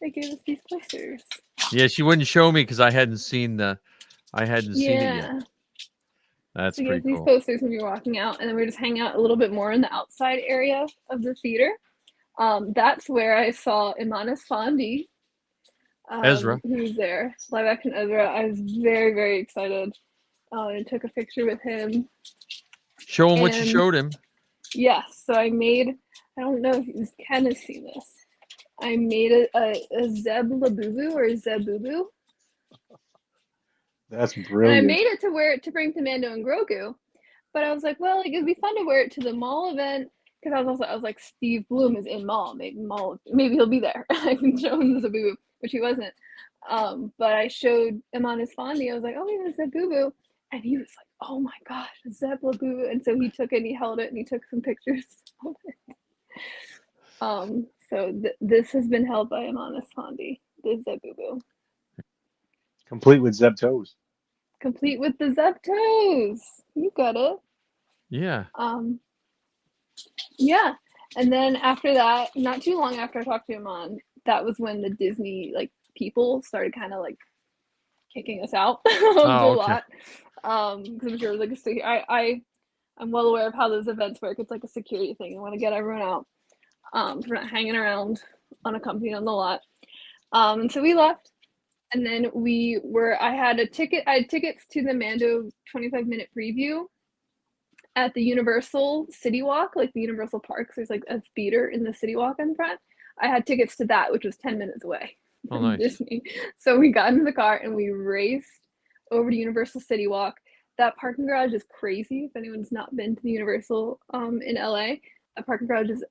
They gave us these posters. Yeah, she wouldn't show me because I hadn't seen the. I hadn't seen it yet. Yeah. That's So they gave us pretty these cool. posters when we were walking out, and then we were just hanging out a little bit more in the outside area of the theater. That's where I saw Imanis Fondi, Ezra. who was there, live action Ezra. I was very, very excited. And took a picture with him. Show him what you And- showed him. Yes, so I made. I don't know if Ken has seen this. I made a Zeb Labubu or a Zebubu. That's And I brilliant. made it to wear it to bring to Mando and Grogu. But I was like, well, like, it'd be fun to wear it to the mall event. Because I was like, Steve Bloom is in mall. Maybe he'll be there. I can show him the Zebubu, which he wasn't. But I showed him on his Fondi. I was like, oh, he has a Zebubu. And he was like, oh my gosh, Zeb Labubu. And so he took it and he held it and he took some pictures of it. So this has been held by Imanis Fondi, the Zebubu. Complete with Zeb toes. Complete with the Zeb toes. You got it. Yeah. Yeah. And then after that, not too long after I talked to Iman, that was when the Disney like people started kind of like kicking us out of the lot. Because I'm sure it was like I'm well aware of how those events work. It's like a security thing. I want to get everyone out. We're not hanging around unaccompanied on the lot. And so we left. And then I had tickets to the Mando 25-minute preview at the Universal City Walk, like the Universal Parks. There's like a theater in the City Walk in front. I had tickets to that, which was 10 minutes away from nice. Disney. So we got into the car and we raced over to Universal City Walk. That parking garage is crazy. If anyone's not been to the Universal in LA, that parking garage is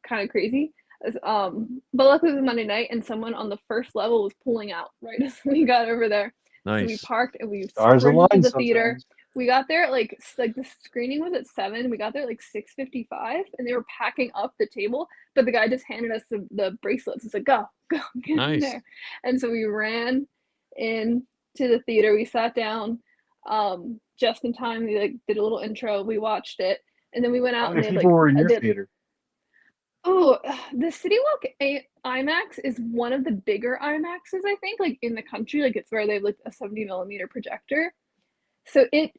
kind of crazy. But luckily it was Monday night and someone on the first level was pulling out right as we got over there. Nice. So we parked and we Stars sprinted to align the theater. sometimes. We got there at like the screening was at 7. We got there at like 6:55 and they were packing up the table, but the guy just handed us the bracelets. It's like, go, get in there. And so we ran in to the theater. We sat down just in time. We like did a little intro. We watched it. And then we went out How and many they people were in your did, theater? Oh, the City Walk IMAX is one of the bigger IMAXs, I think, like in the country. Like it's where they have like a 70mm projector. So it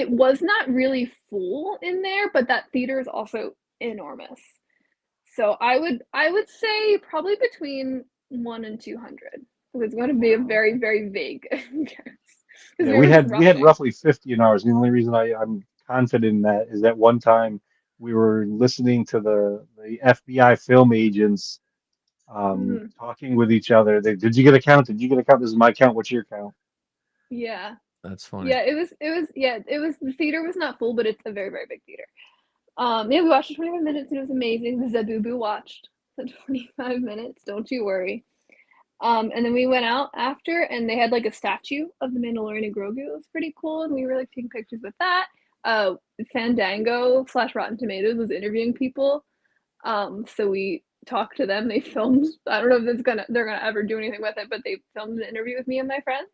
was not really full in there, but that theater is also enormous. So I would say probably between 1 and 200. It's going to be a very, very vague guess. Yeah, we had roughly 50 in ours. The only reason I'm confident in that is that one time we were listening to the FBI film agents talking with each other. Did you get a count? Did you get a count? This is my count. What's your count? Yeah. That's funny. Yeah, it was the theater was not full, but it's a very, very big theater. Yeah, we watched it 25 minutes and it was amazing. The Zebubu watched the 25 minutes, don't you worry. And then we went out after and they had like a statue of the Mandalorian and Grogu. It was pretty cool and we were like taking pictures with that. Fandango / Rotten Tomatoes was interviewing people. So we talked to them. They filmed, I don't know if they're gonna ever do anything with it, but they filmed an interview with me and my friend.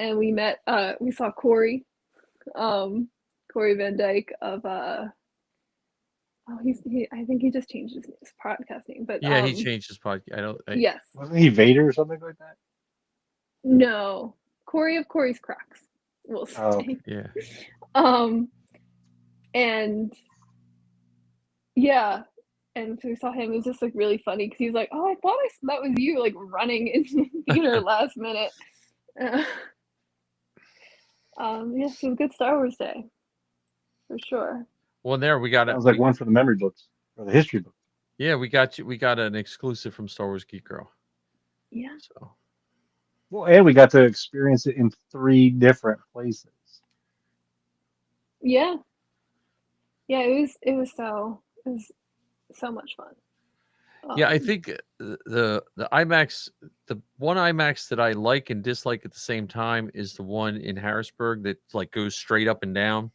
And we saw Corey Van Dyke of I think he just changed his podcast name, but Yeah, he changed his podcast. Yes. Wasn't he Vader or something like that? No, Corey of Corey's Cracks. We'll say. Oh, okay. Yeah. And yeah, and so we saw him. It was just like really funny because he was like, "Oh, I thought that was you, like running into the theater last minute." Yes, it was a good Star Wars day, for sure. Well, there we got it. Sounds like one for the memory books or the history book. Yeah, we got an exclusive from Star Wars Geek Girl. Yeah. So. Well, and we got to experience it in 3 different places. Yeah. Yeah, it was so much fun. Yeah, I think the IMAX, the one IMAX that I like and dislike at the same time is the one in Harrisburg that like goes straight up and down.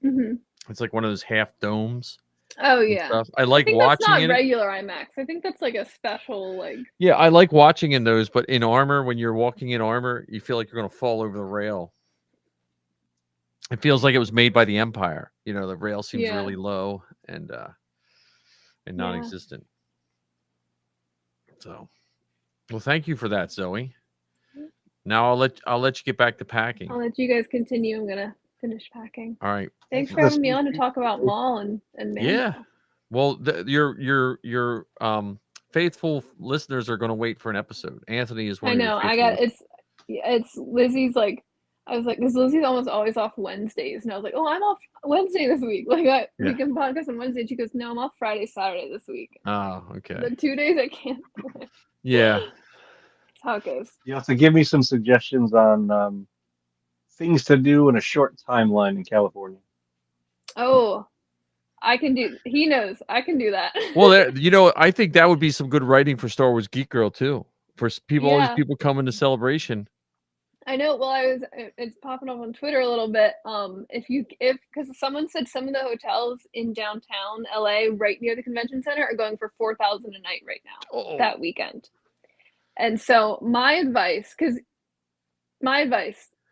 Mm-hmm. It's like one of those half domes. Oh and yeah. stuff. I I like think that's watching not in it. regular IMAX. I think that's like a special like. Yeah, I like watching in those, but in armor, when you're walking in armor, you feel like you're going to fall over the rail. It feels like it was made by the Empire. You know, the rail seems Yeah. really low and Yeah. non-existent. So, well, thank you for that, Zoe. Now I'll let you get back to packing. I'll let you guys continue. I'm gonna finish packing. All right. Thanks for for the having me sneak on to peek. talk about mall and Mando. Yeah. Well, your faithful listeners are going to wait for an episode. Anthony is one I of your know. faithful listeners. It's Lizzie's like. I was like, because Lizzie's almost always off Wednesdays, and I was like, oh, I'm off Wednesday this week. Like we can podcast on Wednesday. And she goes, no, I'm off Friday, Saturday this week. Oh, okay. The 2 days I can't. Yeah. That's how it goes. You have to give me some suggestions on things to do in a short timeline in California. Oh, I can do. He knows I can do that. Well, you know, I think that would be some good writing for Star Wars Geek Girl too. For people, all these Yeah. people coming to Celebration. I know. Well, it's popping up on Twitter a little bit. If because someone said some of the hotels in downtown LA, right near the convention center, are going for $4,000 a night right now that weekend. And so my advice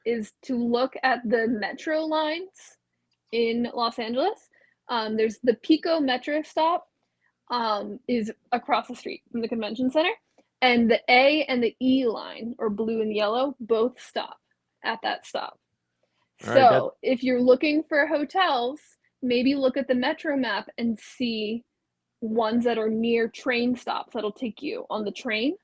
is to look at the metro lines in Los Angeles. There's the Pico Metro stop, is across the street from the convention center. And the A and the E line, or blue and yellow, both stop at that stop. All right, So if you're looking for hotels, maybe look at the Metro map and see ones that are near train stops that'll take you on the train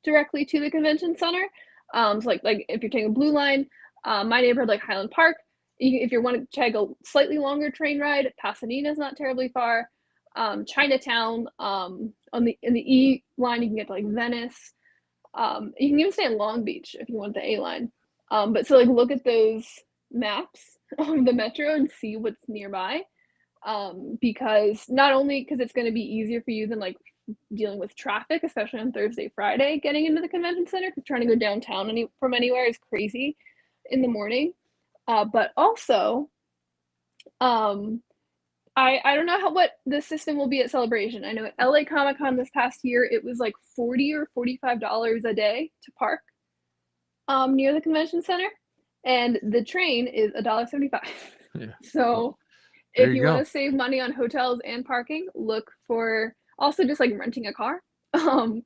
directly to the convention center. So like if you're taking a blue line, my neighborhood, like Highland Park, if you want to take a slightly longer train ride, Pasadena's not terribly far. Chinatown, in the E line, you can get to like Venice. You can even stay in Long Beach if you want the A line. But so like look at those maps of the metro and see what's nearby. Because not only because it's going to be easier for you than like dealing with traffic, especially on Thursday, Friday, getting into the convention center, because trying to go downtown from anywhere is crazy in the morning. But also, I don't know what the system will be at Celebration. I know at LA Comic Con this past year, it was like $40 or $45 a day to park near the convention center, and the train is $1.75. Yeah. So if you want to save money on hotels and parking, look for also just like renting a car.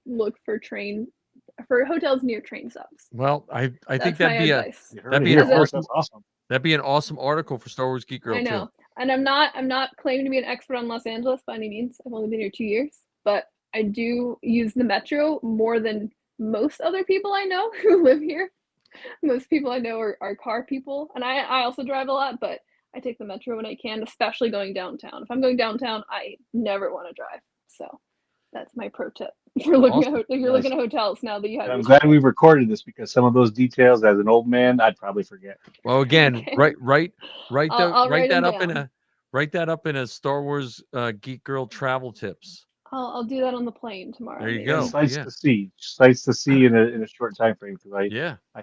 Look for hotels near train stops. Well, I think That's my advice. That'd be an awesome article for Star Wars Geek Girl I know. too. And I'm not claiming to be an expert on Los Angeles by any means. I've only been here 2 years, but I do use the metro more than most other people I know who live here. Most people I know are car people, and I also drive a lot, but I take the metro when I can, especially going downtown. If I'm going downtown, I never want to drive. So that's my pro tip. If you're looking looking at hotels now that you have. I'm glad we recorded this because some of those details, as an old man, I'd probably forget. Well, again, Okay. write Write that up in a Star Wars Geek Girl travel tips. I'll do that on the plane tomorrow. There you maybe. go. Sights to see in a short time frame, because I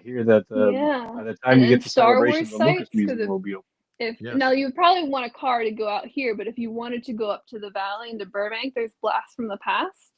hear that by the time you get to Star Celebration, Wars the Lucas sites, Museum will be open. Now you would probably want a car to go out here, but if you wanted to go up to the Valley into Burbank, there's Blast from the Past,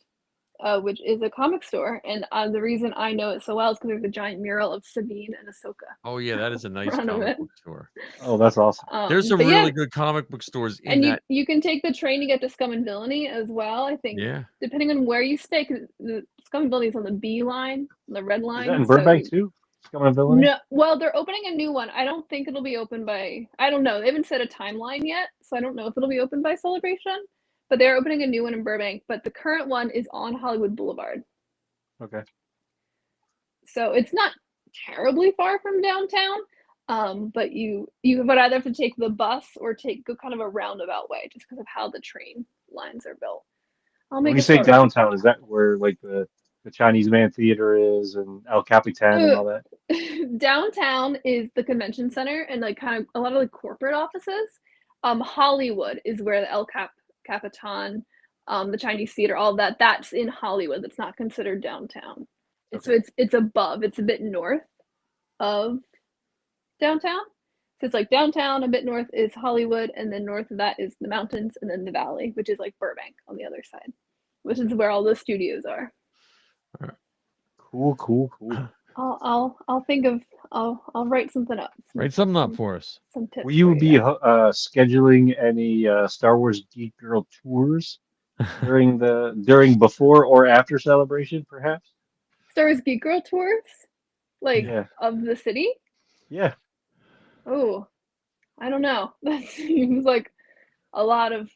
which is a comic store, and the reason I know it so well is because there's a giant mural of Sabine and Ahsoka. Oh yeah, that is a nice comic book store. Oh, that's awesome. There's some really good comic book stores in and that. You can take the train to get to Scum and Villainy as well. I think depending on where you stay, because the Scum and Villainy is on the B line, the red line. Is that in Burbank too? Scum and Villainy? No, well, they're opening a new one. I don't think it'll be open by. I don't know. They haven't set a timeline yet, so I don't know if it'll be open by Celebration. But they're opening a new one in Burbank. But the current one is on Hollywood Boulevard. Okay. So it's not terribly far from downtown. But you would either have to take the bus or go kind of a roundabout way, just because of how the train lines are built. When you say downtown, is that where like the Chinese Man Theater is and El Capitan and all that? Downtown is the convention center and like kind of a lot of like corporate offices. Hollywood is where the El Capitan, the Chinese Theater, all of that. That's in Hollywood. That's not considered downtown. Okay. So it's above. It's a bit north of downtown. So it's like downtown, a bit north is Hollywood, and then north of that is the mountains, and then the valley, which is like Burbank on the other side, which is where all the studios are. Cool. I'll think of I'll write something up. Write something up for us. Some tips. Will you for be guys. scheduling any Star Wars Geek Girl tours during before or after celebration, perhaps? Star Wars Geek Girl tours, like Yeah. of the city? Yeah. Oh, I don't know. That seems like a lot of.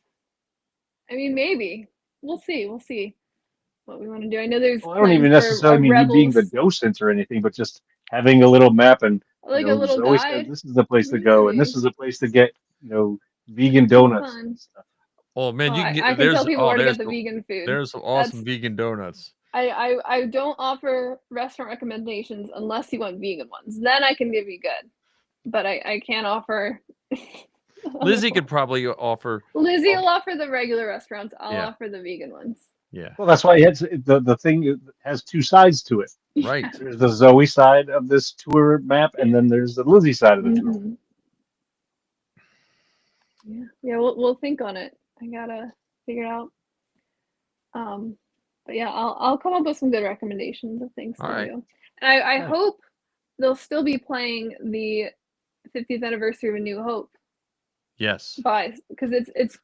I mean, maybe we'll see. We'll see what we want to do. I know there's Well, I don't plans even for necessarily a mean you being the Rebels, docent or anything, but just having a little map and like a little Zoe says guide. this is the place to go and this Really? is the place to get, vegan That'd be donuts fun. and stuff. Oh man, Well, you can I get can tell people where to get the vegan food. there's some That's awesome vegan donuts. I don't offer restaurant recommendations unless you want vegan ones. Then I can give you good, but I can't offer. Lizzie could probably offer. Lizzie will offer the regular restaurants. I'll Yeah. offer the vegan ones. Yeah, Well, that's why the thing has two sides to it. right. There's the Zoe side of this tour map, and then there's the Lizzie side of the tour. Mhm. Yeah. We'll think on it. I gotta figure it out. But yeah, I'll come up with some good recommendations of things All to right. do. And I Nice. hope they'll still be playing the 50th anniversary of A New Hope Yes. because it's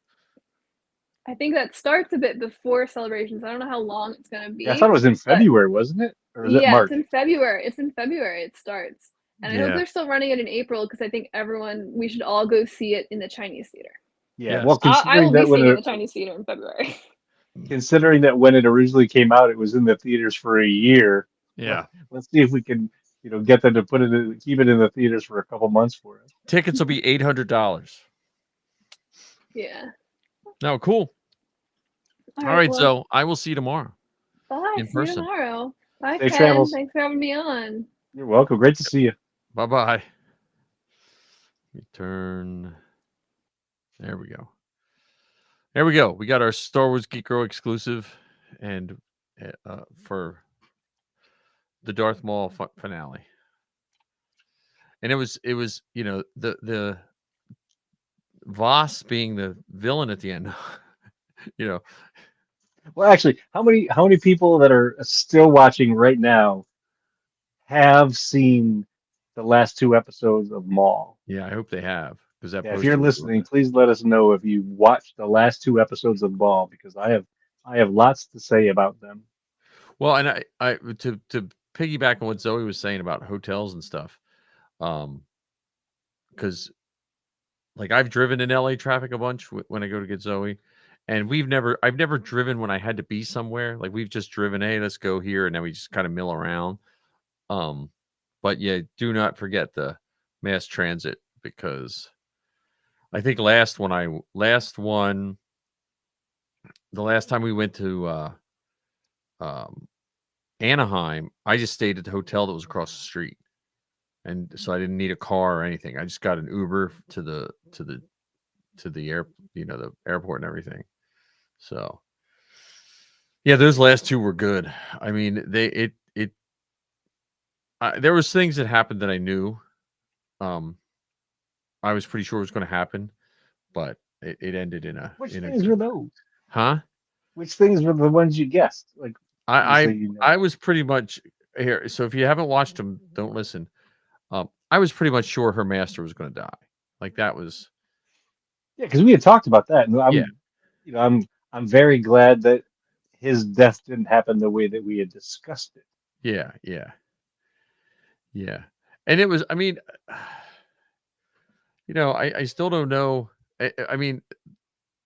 I think that starts a bit before celebrations. I don't know how long it's gonna be. Yeah, I thought it was in but February, wasn't it? Or is it yeah, March? it's in February. It's in February it starts. And I hope Yeah. they're still running it in April because I think we should all go see it in the Chinese theater. Yeah. Yes. Well, I will be seeing it in the Chinese theater in February. considering that when it originally came out, it was in the theaters for a year. Yeah. Let's see if we can, get them to keep it in the theaters for a couple months for us. Tickets will be $800. Yeah. No, cool. All right, well, so I will see you tomorrow. bye. in See person. you tomorrow. Bye, Safe Ken. travels. Thanks for having me on. You're welcome. Great to see you. Bye-bye. Return. There we go. There we go. We got our Star Wars Geek Girl exclusive and for the Darth Maul finale. And it was the Voss being the villain at the end. Well, actually, how many people that are still watching right now have seen the last two episodes of Maul? Yeah, I hope they have because that. Yeah, if you're listening, please let us know if you watched the last two episodes of Maul because I have lots to say about them. Well, and I to piggyback on what Zoe was saying about hotels and stuff, because like I've driven in LA traffic a bunch when I go to get Zoe, and I've never driven when I had to be somewhere. Like we've just driven, hey, let's go here, and then we just kind of mill around. But yeah, do not forget the mass transit because I think the last time we went to Anaheim, I just stayed at the hotel that was across the street, and so I didn't need a car or anything. I just got an Uber to the air, the airport and everything. So yeah, those last two were good. I mean, there was things that happened that I knew. I was pretty sure it was going to happen, but it ended in a. Which things were those? Huh? Which things were the ones you guessed? Like I was pretty much here. So if you haven't watched them, don't listen. I was pretty much sure her master was going to die. Like that was. Yeah, because we had talked about that, and I'm very glad that his death didn't happen the way that we had discussed it. Yeah. And it was, I mean, I still don't know. I mean,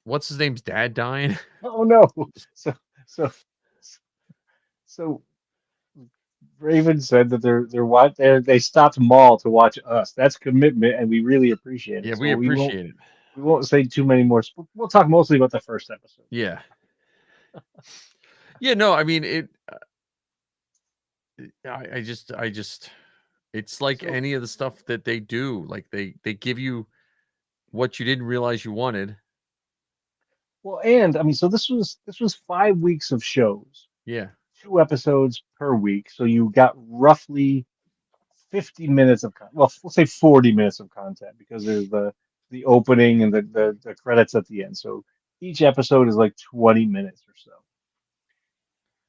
what's his name's dad dying? Oh no! So Raven said that they stopped Maul to watch us. That's commitment, and we really appreciate it. Yeah, So we appreciate it. We won't say too many more. We'll talk mostly about the first episode. Yeah. Yeah. No, I mean it. I just. It's like any of the stuff that they do. Like they give you what you didn't realize you wanted. Well, and I mean, so this was 5 weeks of shows. Yeah. 2 episodes per week, so you got roughly 50 minutes of well, we'll say 40 minutes of content because there's the opening and the credits at the end. So each episode is like 20 minutes or so.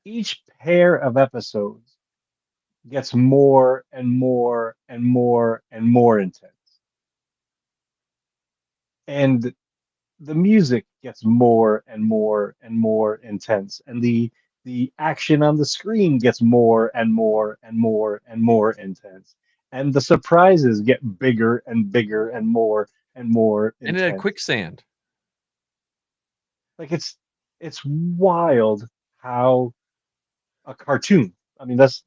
Each pair of episodes gets more and more and more and more intense. And the music gets more and more and more intense. And the action on the screen gets more and more and more and more intense. And the surprises get bigger and bigger and more And in a intense. quicksand. Like it's wild how a cartoon. I mean, let's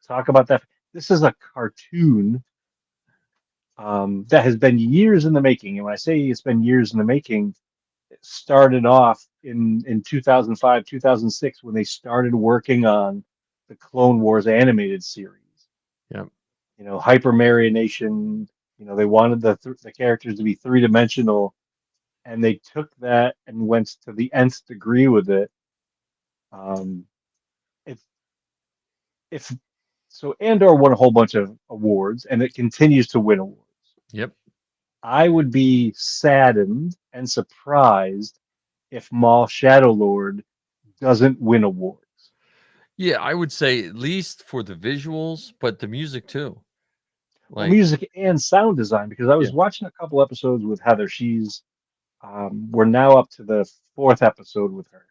talk about that. This is a cartoon that has been years in the making. And when I say it's been years in the making, it started off in 2005, 2006 when they started working on the Clone Wars animated series. Yep. You know, hypermarionation. You know, they wanted the characters to be three-dimensional, and they took that and went to the nth degree with it. Um, if if so, Andor won a whole bunch of awards, and it continues to win awards. Yep. I would be saddened and surprised if Maul Shadowlord doesn't win awards. Yeah, I would say at least for the visuals, but the music too. Well, Like, music and sound design, because I was yeah. watching a couple episodes with Heather. We're now up to the fourth episode with her.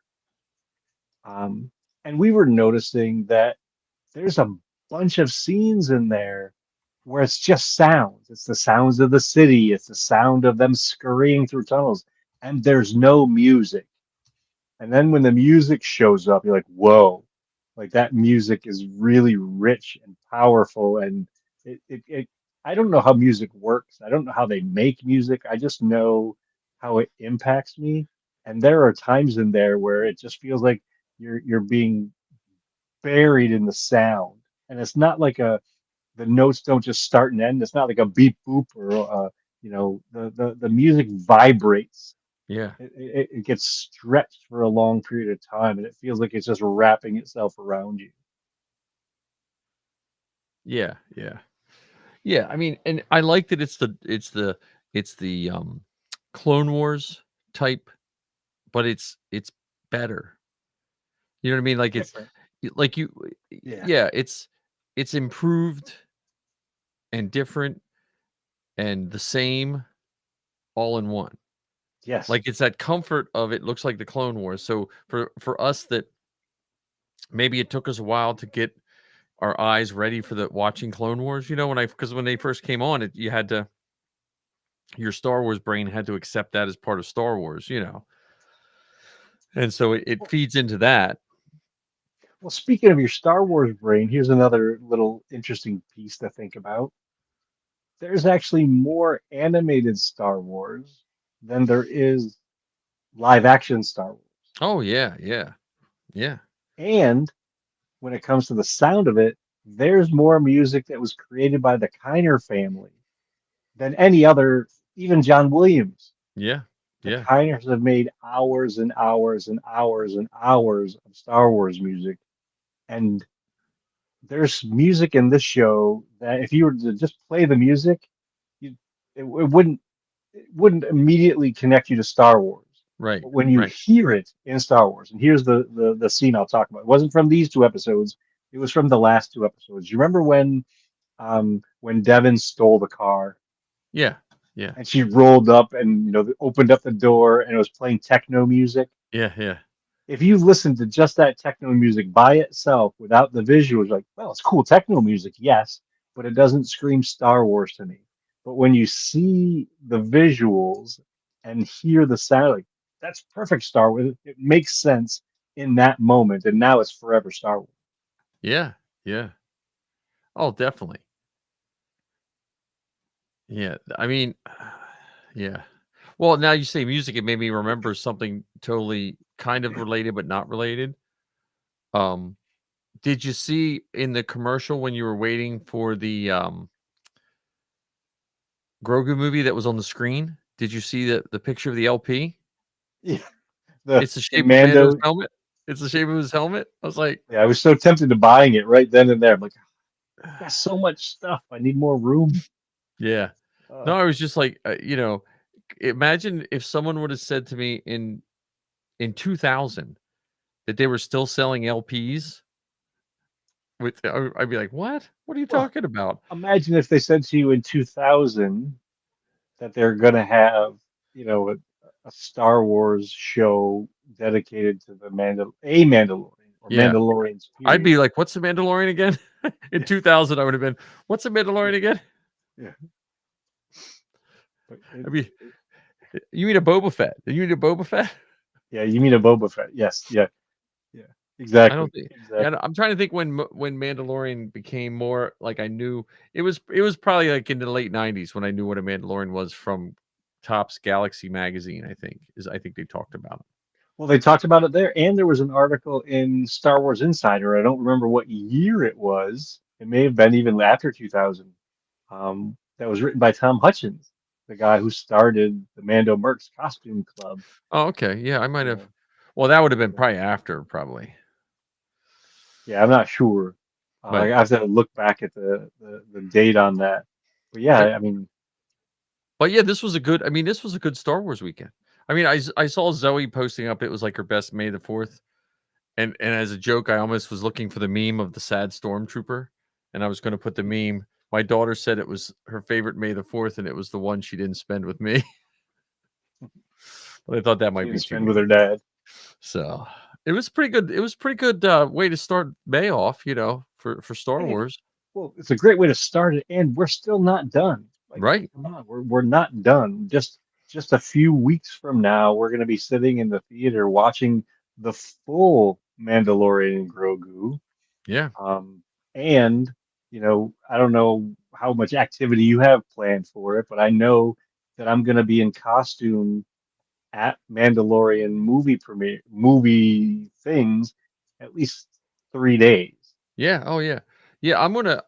And we were noticing that there's a bunch of scenes in there where it's just sounds. It's the sounds of the city. It's the sound of them scurrying through tunnels, and there's no music. And then when the music shows up, you're like, whoa, like that music is really rich and powerful. And I don't know how music works. I don't know how they make music. I just know how it impacts me. And there are times in there where it just feels like you're being buried in the sound. And it's not like the notes don't just start and end. It's not like a beep boop or the music vibrates. Yeah. It gets stretched for a long period of time, and it feels like it's just wrapping itself around you. Yeah. Yeah. Yeah. I mean, and I like that it's the Clone Wars type, but it's better. You know what I mean? Like Different. like you Yeah. yeah, it's improved and different and the same all in one. Yes. Like it's that comfort of it looks like the Clone Wars. So for us that maybe it took us a while to get our eyes ready for the watching Clone Wars, you know, because when they first came on, you had to your Star Wars brain had to accept that as part of Star Wars, you know. And so it feeds into that. Well, speaking of your Star Wars brain, here's another little interesting piece to think about. There's actually more animated Star Wars than there is live action Star Wars. Oh yeah, yeah. Yeah. And when it comes to the sound of it, there's more music that was created by the Kiner family than any other, even John Williams. Yeah. The Yeah. Kiners have made hours and hours and hours and hours of Star Wars music. And there's music in this show that if you were to just play the music, it wouldn't immediately connect you to Star Wars. Right. But when you Right. hear it in Star Wars, and here's the scene I'll talk about. It wasn't from these two episodes. It was from the last two episodes. You remember when Devin stole the car Yeah. Yeah. and she rolled up and opened up the door and it was playing techno music? Yeah. Yeah. If you listen to just that techno music by itself without the visuals, like, well, it's cool techno music, yes, but it doesn't scream Star Wars to me. But when you see the visuals and hear the sound, like that's perfect Star Wars. It makes sense in that moment, and now it's forever Star Wars. Yeah. Yeah. Oh, definitely. Yeah. I mean, yeah. Well, now you say music, it made me remember something totally kind of related, but not related. Um, did you see in the commercial when you were waiting for the Grogu movie that was on the screen? Did you see the picture of the LP? Yeah, It's the the shape of Mando. Mando's helmet. It's the shape of his helmet. I was like, Yeah, I was so tempted to buying it right then and there. I'm like, got so much stuff. I need more room. Yeah. No, I was just like, imagine if someone would have said to me in 2000 that they were still selling LPs. I'd be like, what? What are you Well, talking about? imagine if they said to you in 2000 that they're going to have, a Star Wars show dedicated to a Mandalorian or Yeah. Mandalorians, I'd period. be like, what's the Mandalorian again? In Yeah, 2000, I would have been, what's the yeah, Mandalorian again? yeah. But I mean, you mean a Boba Fett? You mean a Boba Fett? yeah, you mean a Boba Fett? Yes, yeah, yeah, I exactly, don't think. Yeah, exactly. I'm trying to think when Mandalorian became more like I knew it was probably like in the late '90s when I knew what a Mandalorian was from Topps Galaxy magazine. I think they talked about it. Well, they talked about it there, and there was an article in Star Wars Insider. I don't remember what year it was. It may have been even after 2000. That was written by Tom Hutchins, the guy who started the Mando Mercs Costume Club. Oh, okay. Yeah, I might You have. know, Well, that would have been and probably after, probably. yeah, I'm not sure. I But have to look back at the date on that. But yeah, but I mean, but yeah, this was a good. I mean, this was a good Star Wars weekend. I mean, I saw Zoe posting up. It was like her best May the 4th. And as a joke, I almost was looking for the meme of the sad stormtrooper, and I was going to put the meme. My daughter said it was her favorite May the 4th, and it was the one she didn't spend with me. But I thought that she might be didn't too spend with her mean. dad. So it was pretty good. It was pretty good way to start May off, for Star Hey, Wars, well, it's a great way to start it, and we're still not done. Like, right? come on, we're not done. Just a few weeks from now, we're going to be sitting in the theater watching the full Mandalorian Grogu. Yeah, Um, and I don't know how much activity you have planned for it, but I know that I'm going to be in costume at Mandalorian movie things at least 3 days. yeah. Oh yeah, yeah. I'm gonna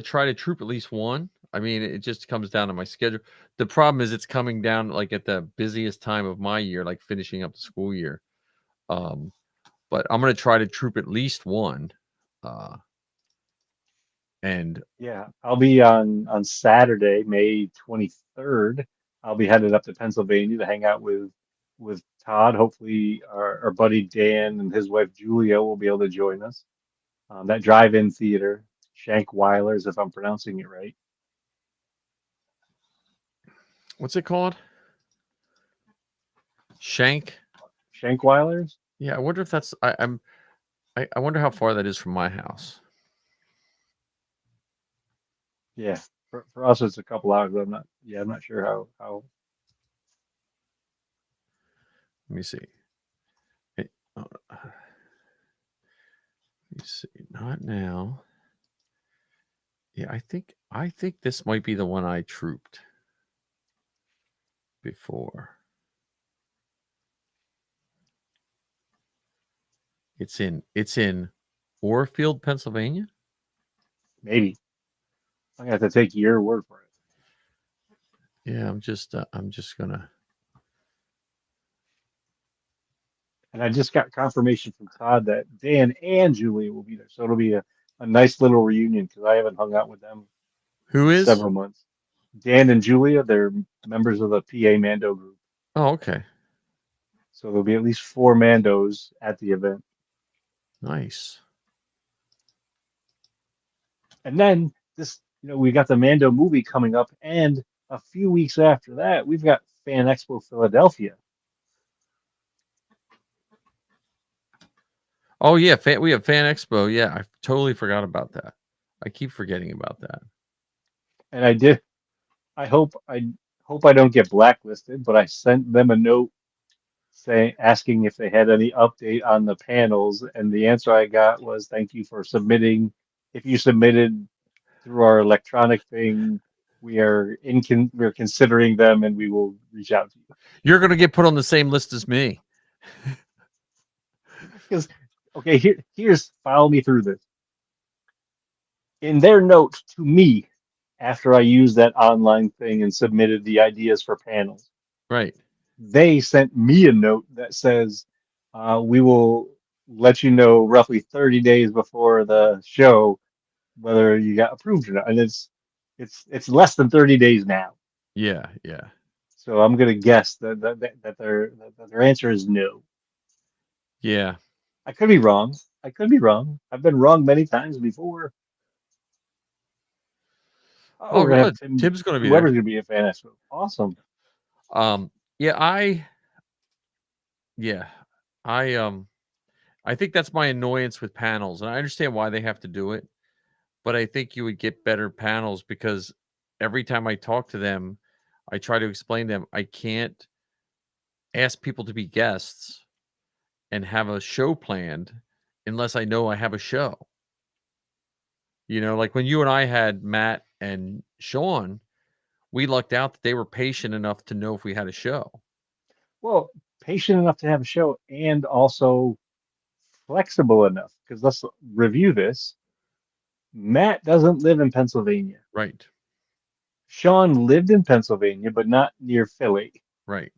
try to troop at least one. I mean, it just comes down to my schedule. The problem is it's coming down like at the busiest time of my year, like finishing up the school year. Um, but I'm gonna try to troop at least one. Uh, and Yeah, I'll be on Saturday, May 23rd. I'll be headed up to Pennsylvania to hang out with Todd. Hopefully, our buddy Dan and his wife Julia will be able to join us. That drive-in theater, Shankweiler's, if I'm pronouncing it right. what's it called? Shank. Shankweiler's? Yeah, I wonder if that's. I wonder how far that is from my house. Yeah, for us it's a couple hours, but I'm not sure how. Let me see. Hey, let me see. Not now. Yeah, I think this might be the one I trooped before. It's in Orfield, Pennsylvania. Maybe I'm gonna have to take your word for it. Yeah, I'm just gonna. And I just got confirmation from Todd that Dan and Julia will be there, so it'll be a nice little reunion because I haven't hung out with them Who in is? several months. Dan and Julia, they're members of the PA Mando group. Oh, okay. So there'll be at least 4 Mandos at the event. Nice. And then we got the Mando movie coming up, and a few weeks after that, we've got Fan Expo Philadelphia. Oh yeah, we have Fan Expo. Yeah, I totally forgot about that. I keep forgetting about that. And I hope I don't get blacklisted, but I sent them a note asking if they had any update on the panels, and the answer I got was thank you for submitting. If you submitted through our electronic thing, we're considering them and we will reach out to you. You're gonna get put on the same list as me. Because okay, here's follow me through this. In their note to me, after I used that online thing and submitted the ideas for panels, Right. they sent me a note that says we will let you know roughly 30 days before the show whether you got approved or not. And it's less than 30 days now. Yeah, yeah, So I'm gonna guess that their answer is no. yeah. I could be wrong. I could be wrong. I've been wrong many times before. Oh, Oh, we're gonna have good. Tim's going to Tim be there. Weber's gonna be a fan. That's awesome. Yeah, yeah, I think that's my annoyance with panels, and I understand why they have to do it, but I think you would get better panels because every time I talk to them, I try to explain to them I can't ask people to be guests and have a show planned unless I know I have a show. You know, like when you and I had Matt and Sean, we lucked out that they were patient enough to know if we had a show. Well, patient enough to have a show and also flexible enough. Because let's review this. Matt doesn't live in Pennsylvania. Right. Sean lived in Pennsylvania, but not near Philly. Right.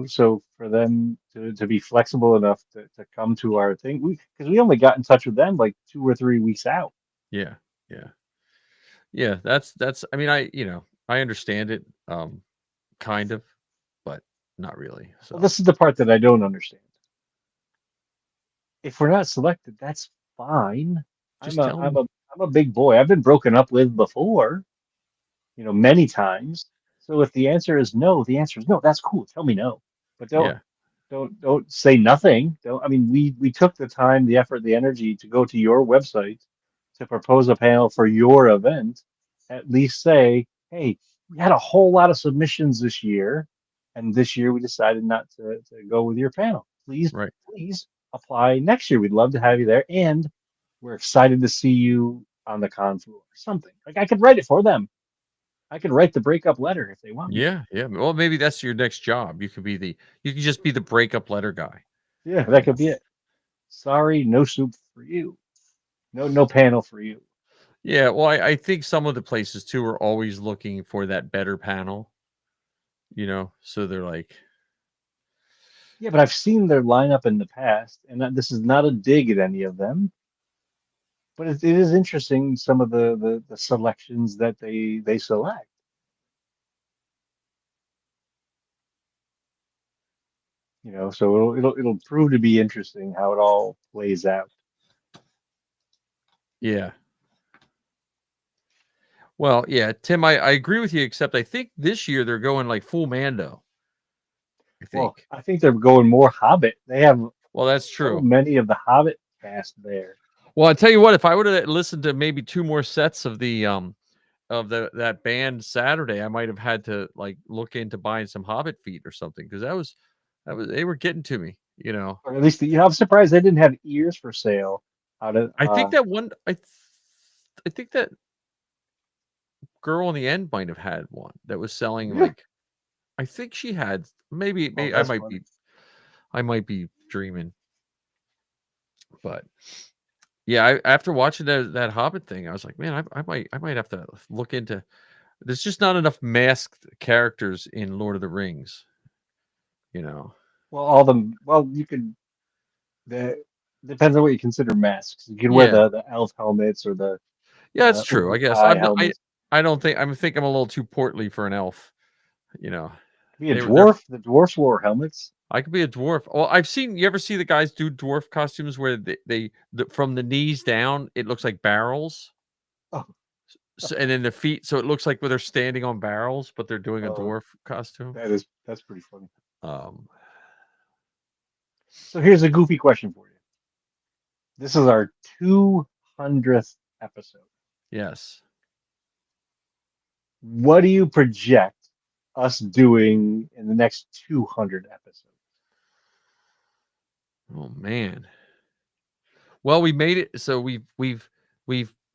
So for them to be flexible enough to come to our thing, because we only got in touch with them like 2 or 3 weeks out. Yeah. Yeah. Yeah. That's I mean, I understand it, kind of, but not really. Well, So this is the part that I don't understand. If we're not selected, that's fine. I'm just a tell I'm them. a I'm a big boy. I've been broken up with before, many times. So if the answer is no, the answer is no. That's cool. Tell me no. But Yeah. don't say nothing. Don't I mean we took the time, the effort, the energy to go to your website to propose a panel for your event. At least say, hey, we had a whole lot of submissions this year, and this year we decided not to go with your panel. Right. Please apply next year. We'd love to have you there, and we're excited to see you on the con floor or something. Like I could write it for them. I could write the breakup letter if they want me to. Yeah. Yeah. Well, maybe that's your next job. You can just be the breakup letter guy. Yeah, that could be it. Sorry, no soup for you. No panel for you. Yeah. Well, I think some of the places too are always looking for that better panel, so they're like, Yeah, but I've seen their lineup in the past, and this is not a dig at any of them, but it is interesting some of the selections that they select. So it'll prove to be interesting how it all plays out. yeah. Well, yeah, Tim, I agree with you, except I think this year they're going like full Mando. I Well, think. I think they're going more Hobbit. They have Well, that's so true. many of the Hobbit cast there. Well, I tell you what, if I would have listened to maybe two more sets of that band Saturday, I might have had to like look into buying some Hobbit feet or something because that was they were getting to me. Or at least I'm surprised they didn't have ears for sale out of I think that one. I think that girl in the end might have had one that was selling like. I think she had maybe that's funny. I might be dreaming, but yeah, after watching that Hobbit thing, I was like, man, I might have to look into. There's just not enough masked characters in Lord of the Rings, you know. Well, you could the depends on what you consider masks. You can wear Yeah, the elf helmets or the yeah, it's true. I guess Uruk-hai helmets. I don't think I'm a little too portly for an elf, you know. Be a They're dwarf. The dwarfs wore helmets. I could be a dwarf. Well, you ever see the guys do dwarf costumes where from the knees down it looks like barrels, Oh, and then the feet, so it looks like where they're standing on barrels, but they're doing a oh, dwarf costume. that's pretty funny. Um, So here's a goofy question for you. This is our 200th episode. yes. What do you project us doing in the next 200 episodes? Oh man. Well, we made it. So we've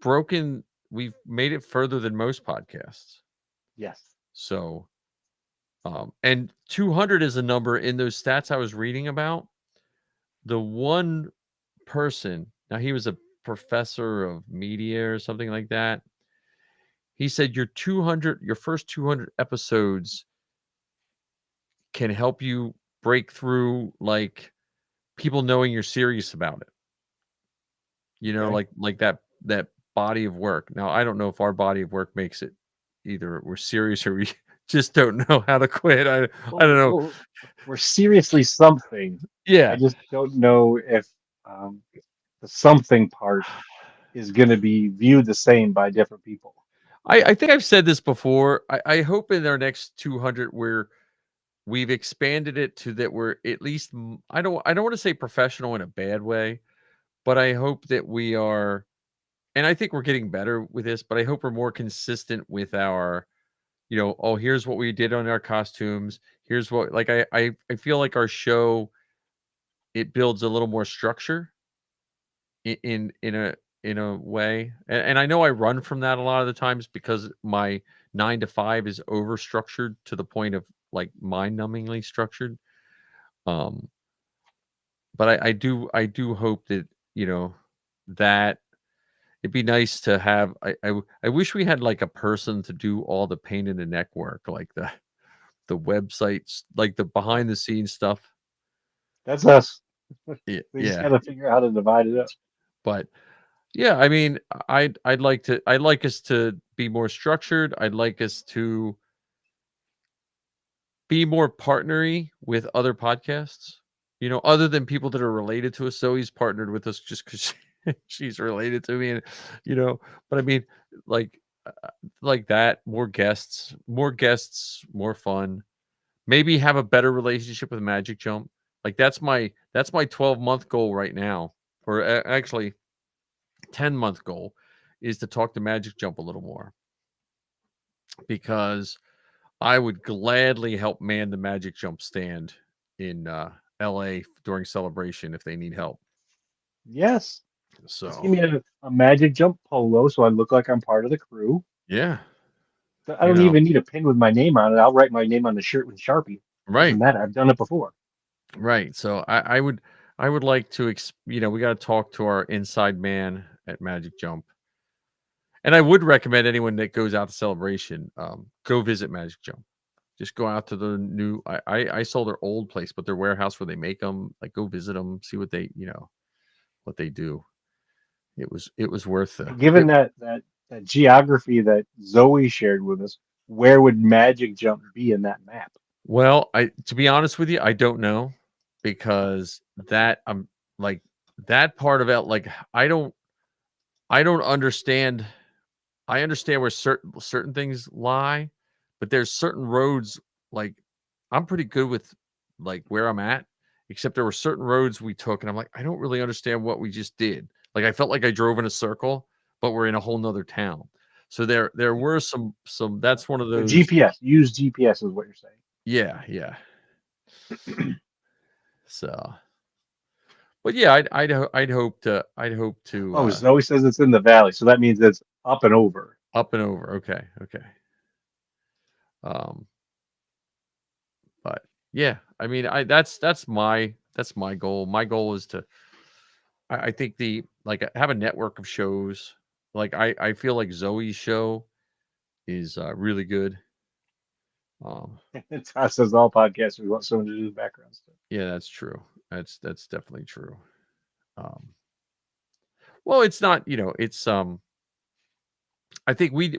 broken. We've made it further than most podcasts. Yes. So, and 200 is a number in those stats I was reading about. The one person, now he was a professor of media or something like that. He said your first 200 episodes can help you break through like people knowing you're serious about it. You know, Okay. like that body of work. Now, I don't know if our body of work makes it either we're serious or we just don't know how to quit. I don't know. Well, we're seriously something. I Yeah. just don't know if um, the something part is going to be viewed the same by different people. I think I've said this before. I hope in our next 200 we've expanded it to that we're at least I don't want to say professional in a bad way, but I hope that we are, and I think we're getting better with this, but I hope we're more consistent with our, oh, here's what we did on our costumes. Here's what, like, I feel like our show, it builds a little more structure in a way. And I know I run from that a lot of the times because my 9 to 5 is over structured to the point of like mind numbingly structured. Um, but I do hope that, that it'd be nice to have, I wish we had like a person to do all the pain in the neck work, like the websites, like the behind the scenes stuff. That's us. Yeah, We just got yeah. to figure out how to divide it up. But yeah, I mean, I'd like us to be more structured. I'd like us to be more partnery with other podcasts, other than people that are related to us. Zoe's partnered with us just because she's related to me, and but I mean, like, like that, more guests, more fun. Maybe have a better relationship with Magic Jump. Like that's my 12-month goal right now, or actually 10-month goal, is to talk to Magic Jump a little more, because I would gladly help man the Magic Jump stand in LA during Celebration if they need help. Yes. Just give So me a magic jump polo so I look like I'm part of the crew. yeah, I don't even need a pin with my name on it. I'll write my name on the shirt with Sharpie. Doesn't right, matter. I've done it before. right. So I would like to we got to talk to our inside man at Magic Jump. And I would recommend anyone that goes out to Celebration, go visit Magic Jump. Just go out to the new. I saw their old place, but their warehouse where they make them. Like, go visit them, see what they what they do. It was worth the. Given that geography that Zoe shared with us, where would magic jump be in that map? Well, I to be honest with you, I don't know, because that I'm like that part of it. Like, I don't understand. I understand where certain things lie, but there's certain roads, like, I'm pretty good with like where I'm at, except there were certain roads we took, and I'm like, I don't really understand what we just did. Like, I felt like I drove in a circle, but we're in a whole nother town. So there were some that's one of So those. GPS, use GPS is what you're saying. Yeah, yeah. So, but yeah, I'd hope to Oh, Zoe says it's in the valley, so that means it's up and over. up and over. Okay, okay. Um, But yeah, I mean, that's my goal. My goal is to, I think have a network of shows. Like, I feel like Zoe's show is really good. Todd says all podcasters want someone to do the background stuff. Yeah, that's true. That's definitely true. Um, well, it's not, it's I think we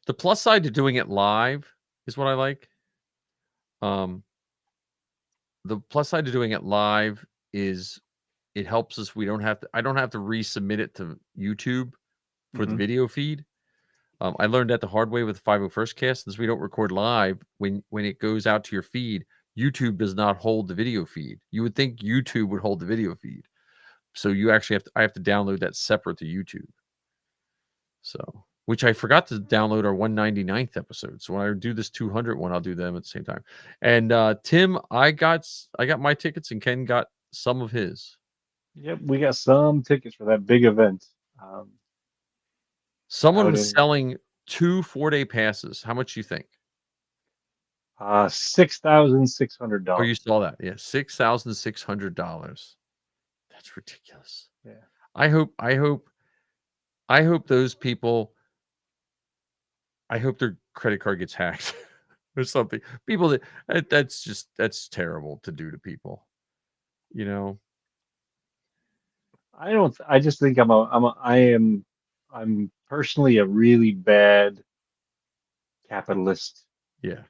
the plus side to doing it live is what I like. Um, the plus side to doing it live is it helps us. I don't have to resubmit it to YouTube for the Mhm. video feed. I learned that the hard way with 501st Cast, since we don't record live. When it goes out to your feed, YouTube does not hold the video feed. You would think YouTube would hold the video feed, so you actually I have to download that separate to YouTube. So, which I forgot to download our 199th episode. So when I do this 200 one, I'll do them at the same time. And Tim, I got my tickets, and Ken got some of his. Yep, we got some tickets for that big event. Someone Out was in selling 2 4-day passes. How much do you think? $6,600. Oh, you saw that? Yeah, $6,600. That's ridiculous. Yeah. I hope those people. I hope their credit card gets hacked or something. People that's terrible to do to people. I don't. I just think I'm personally a really bad capitalist. Yeah.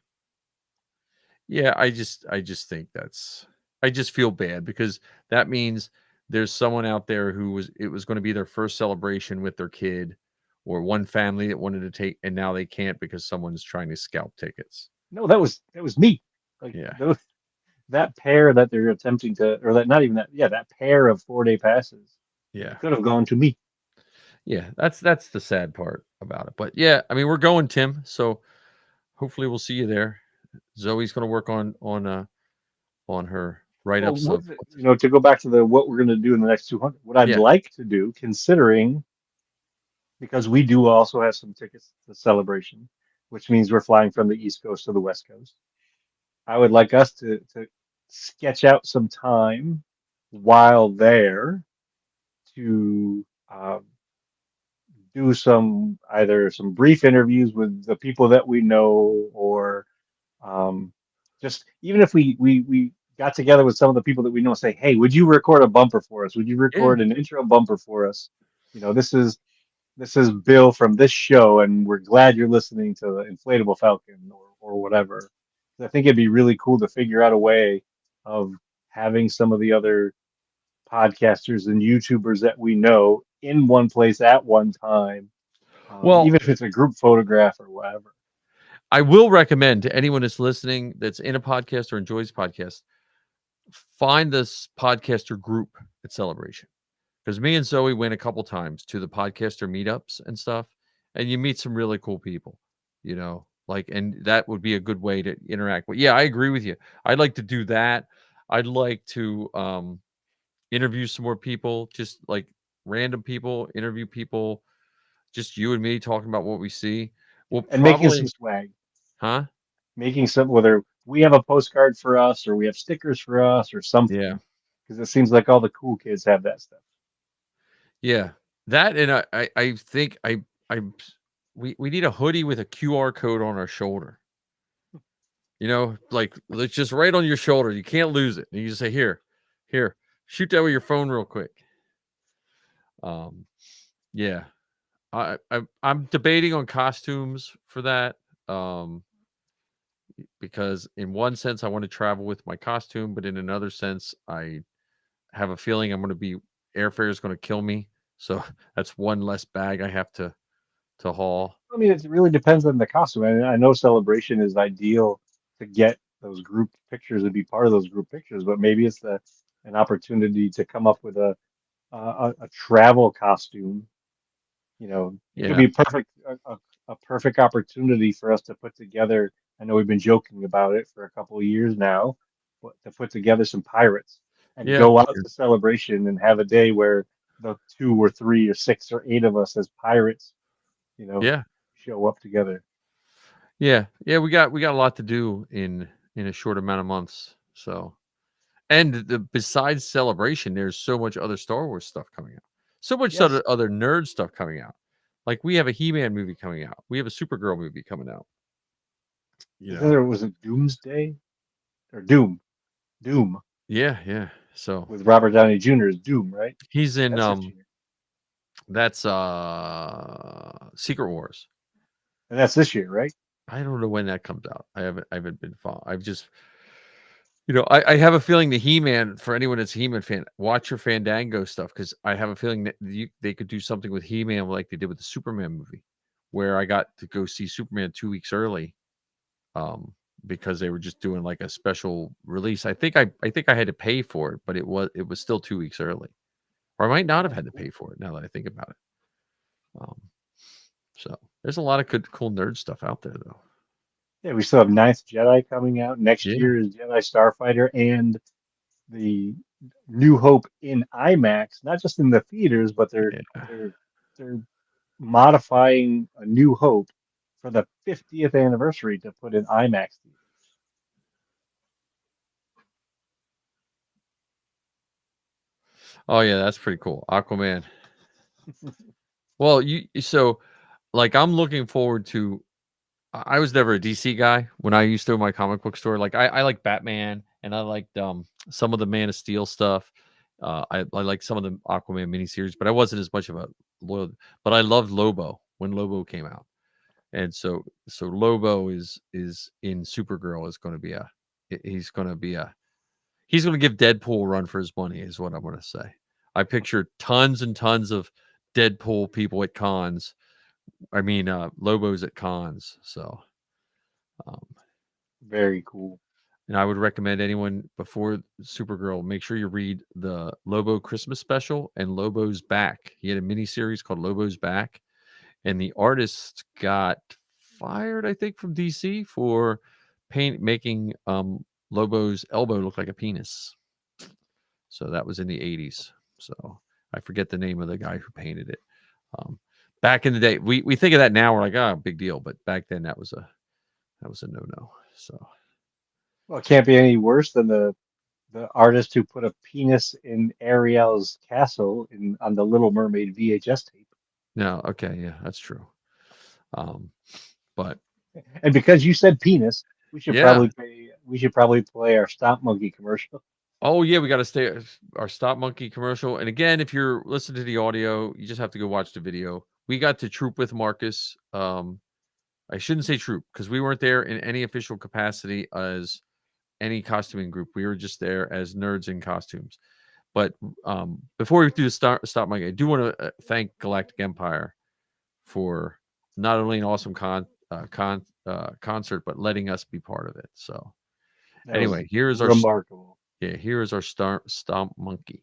Yeah, I just think I just feel bad because that means there's someone out there who it was going to be their first celebration with their kid, or one family that wanted to take, and now they can't because someone's trying to scalp tickets. No, that was me. Like Yeah. that pair that they're attempting to, or that not even that. Yeah, that pair of 4-day passes Yeah. could have gone to me. Yeah, that's the sad part about it. But yeah, I mean, we're going, Tim. So hopefully we'll see you there. Zoe's going to work on her Well, write-ups of to go back to the what we're going to do in the next 200. What I'd yeah. like to do, considering because we do also have some tickets to Celebration, which means we're flying from the East Coast to the West Coast. I would like us to sketch out some time while there to do either some brief interviews with the people that we know, or just even if we got together with some of the people that we know, say, hey, would you record a bumper for us? Would you Yeah. record an intro bumper for us? This is Bill from this show, and we're glad you're listening to the Inflatable Falcon, or whatever. I think it'd be really cool to figure out a way of having some of the other podcasters and YouTubers that we know in one place at one time, Well, even if it's a group photograph or whatever. I will recommend to anyone that's listening that's in a podcast or enjoys podcast, find this podcaster group at Celebration. Because me and Zoe went a couple times to the podcaster meetups and stuff, and you meet some really cool people, and that would be a good way to interact with. Yeah, I agree with you. I'd like to do that. I'd like to interview some more people, just like random people, interview people, just you and me talking about what we see. We'll And making some probably, swag, huh? making some, whether we have a postcard for us or we have stickers for us or Yeah. something, because it seems like all the cool kids have that stuff. Yeah, that and I think we need a hoodie with a QR code on our shoulder. Like it's just right on your shoulder. You can't lose it. And you just say, here, shoot that with your phone real quick. Yeah, I'm debating on costumes for that. Because in one sense I want to travel with my costume, but in another sense I have a feeling airfare is going to kill me. So that's one less bag I have to haul. I mean, it really depends on the costume. I know Celebration is ideal to get those group pictures and be part of those group pictures, but maybe it's an opportunity to come up with a travel costume. It could Yeah. be a perfect opportunity for us to put together. I know we've been joking about it for a couple of years now, but to put together some pirates and Yeah. go out to Celebration and have a day where the 2 or 3 or 6 or 8 of us as pirates, Yeah. show up together. Yeah. Yeah. We got a lot to do in a short amount of months. So, and besides Celebration, there's so much other Star Wars stuff coming out. So much Yes. other nerd stuff coming out. Like we have a He-Man movie coming out. We have a Supergirl movie coming out. Was it Doomsday or Doom? Doom Yeah. Yeah. So with Robert Downey Jr. is Doom, right? he's in That's this year. that's Secret Wars. And that's this year, right? I don't know when that comes out. I haven't been following. I've just I have a feeling the He-Man, for anyone that's a He-Man fan, watch your Fandango stuff, because I have a feeling that they could do something with He-Man like they did with the Superman movie, where I got to go see Superman 2 weeks early, because they were just doing like a special release. I think I had to pay for it, but it was still 2 weeks early, or I might not have had to pay for it now that I think about it. So there's a lot of good, cool nerd stuff out there, though. Yeah, we still have Ninth Jedi coming out. Next Yeah. year is Jedi Starfighter and the New Hope in IMAX, not just in the theaters, but they're modifying a New Hope for the 50th anniversary to put in IMAX theaters. Oh yeah, that's pretty cool. Aquaman. Well, like I'm looking forward to. I was never a DC guy when I used to my comic book store. Like I like Batman, and I liked some of the Man of Steel stuff, I like some of the Aquaman miniseries, but I wasn't as much of a loyal. But I loved Lobo when Lobo came out, and so Lobo is in Supergirl is going to be he's going to give Deadpool a run for his money, is what I'm going to say. I picture tons and tons of Deadpool people at cons. I mean, Lobos at cons. So, Very cool. and I would recommend anyone before Supergirl, make sure you read the Lobo Christmas special and Lobo's Back. He had a mini series called Lobo's Back, and the artist got fired, I think, from DC for making Lobo's elbow look like a penis. So that was in the 80s. So I forget the name of the guy who painted it. Back in the day, we think of that now, we're like, oh, big deal. But back then that was a no-no. So Well, it can't be any worse than the artist who put a penis in Ariel's castle on the Little Mermaid VHS tape. no, okay, yeah, that's true. But And because you said penis, we should Yeah. probably play our Stomp Monkey commercial. oh yeah, we got to stay our Stop Monkey commercial. And again, if you're listening to the audio, you just have to go watch the video. We got to troop with Marcus. I shouldn't say troop because we weren't there in any official capacity as any costuming group. We were just there as nerds in costumes. But before we do the Stop Monkey, I do want to thank Galactic Empire for not only an awesome concert, but letting us be part of it. So That anyway, was here is our remarkable. here is our Stomp Monkey.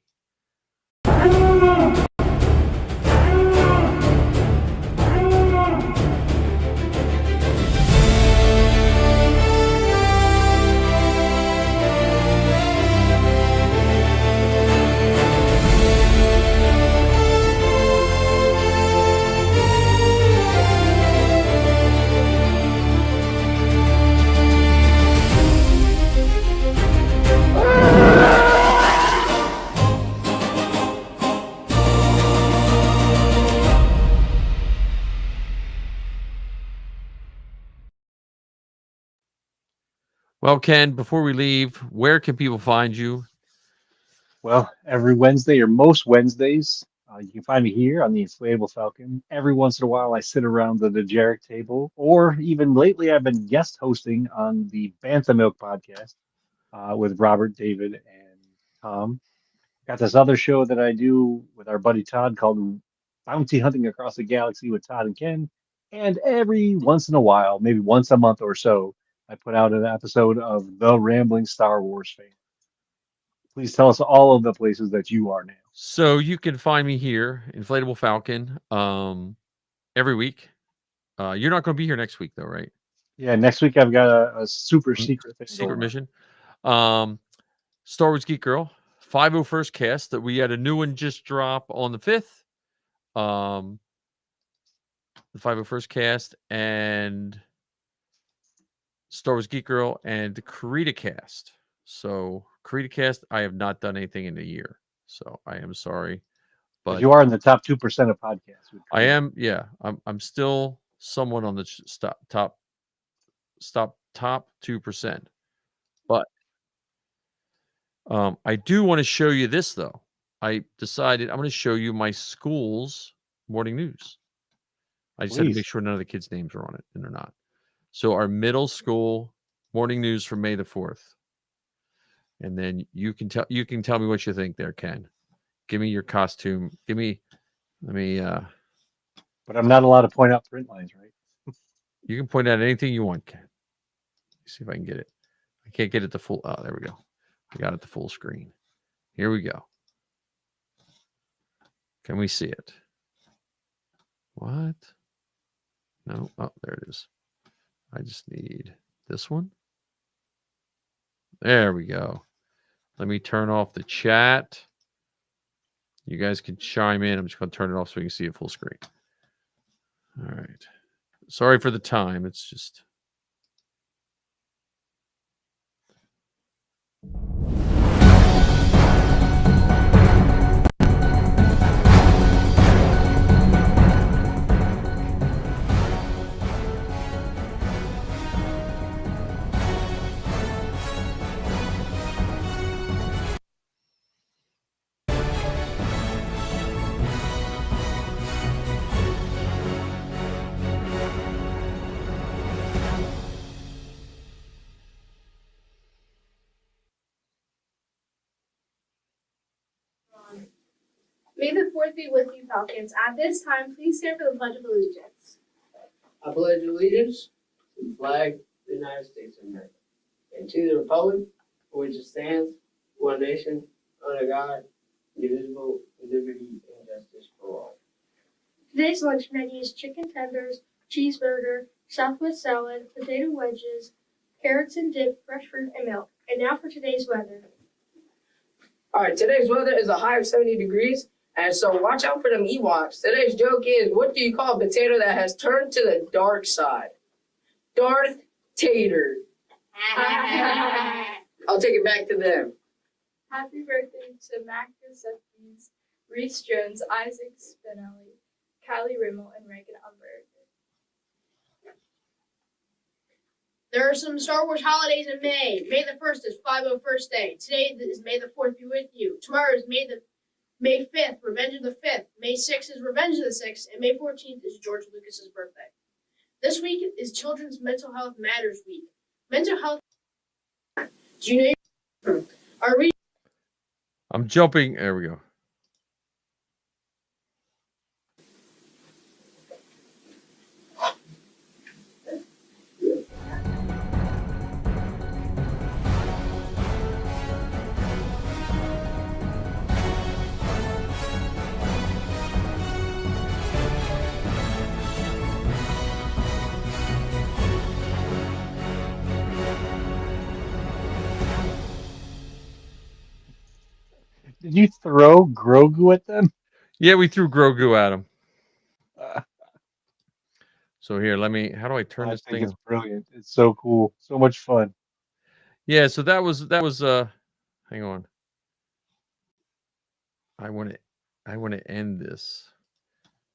Well, Ken, before we leave, where can people find you? Well, every Wednesday or most Wednesdays, you can find me here on the Inflatable Falcon. Every once in a while, I sit around the Jarek table, or even lately, I've been guest hosting on the Bantha Milk podcast with Robert, David, and Tom. Got this other show that I do with our buddy Todd called Bounty Hunting Across the Galaxy with Todd and Ken. And every once in a while, maybe once a month or so, I put out an episode of The Rambling Star Wars Fan. Please tell us all of the places that you are now. So you can find me here, Inflatable Falcon, every week. You're not going to be here next week, though, right? Yeah, next week I've got a super secret thing. Secret going on. mission. Star Wars Geek Girl, 501st cast that we had a new one just drop on the 5th. The 501st cast and Star Wars Geek Girl and the Karita cast. So Karita cast, I have not done anything in a year. So I am sorry. But you are in the top 2% of podcasts. I am, yeah. I'm still somewhat on the top 2%. But I do want to show you this though. I decided I'm going to show you my school's morning news. I just had to make sure none of the kids' names are on it, and they're not. So our middle school morning news for May the 4th. And then you can tell me what you think there, Ken. Give me your costume. Let me But I'm not allowed to point out print lines, right? you can point out anything you want, Ken. Let's see if I can get it. I can't get it to full. Oh, there we go. I got it to full screen. Here we go. Can we see it? What? No. Oh, there it is. I just need this one. There we go. Let me turn off the chat. You guys can chime in. I'm just going to turn it off so we can see it full screen. All right. Sorry for the time. It's just... May the fourth be with you, Falcons. At this time, please stand for the Pledge of Allegiance. I pledge allegiance to the flag of the United States of America and to the republic for which it stands, one nation, under God, indivisible, with liberty and justice for all. Today's lunch menu is chicken tenders, cheeseburger, Southwest salad, potato wedges, carrots and dip, fresh fruit, and milk. And now for today's weather. All right, today's weather is a high of 70 degrees, and so watch out for them Ewoks. Today's joke is, what do you call a potato that has turned to the dark side? Darth Tater. I'll take it back to them. Happy birthday to Mac Giuseppe's, Reese Jones, Isaac Spinelli, Callie Rimmel, and Reagan Umberg. There are some Star Wars holidays in May. May the 1st is 501st Day. Today is May the 4th be with you. Tomorrow is May 5th, Revenge of the 5th. May 6th is Revenge of the 6th. And May 14th is George Lucas's birthday. This week is Children's Mental Health Matters Week. Mental health. Do you know our I'm jumping. There we go. Did you throw Grogu at them? Yeah, we threw Grogu at him. Uh, So here, let me. How do I turn I this think thing? it's brilliant. It's so cool. So much fun. Yeah, so that was hang on. I want to end this.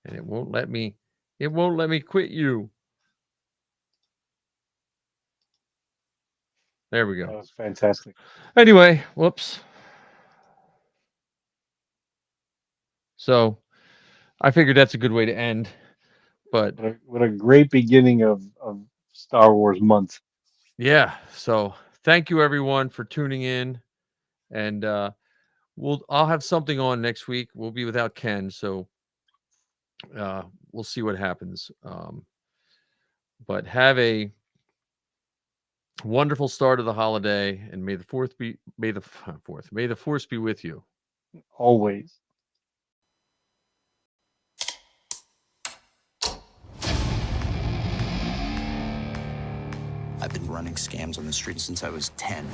And it won't let me quit you. There we That go. was fantastic. Anyway, whoops. So I figured that's a good way to end. But What a great beginning of Star Wars month. yeah, so thank you everyone for tuning in. And I'll have something on next week. We'll be without Ken, so we'll see what happens. But have a wonderful start of the holiday, and may the force be with you. Always. I've been running scams on the street since I was 10.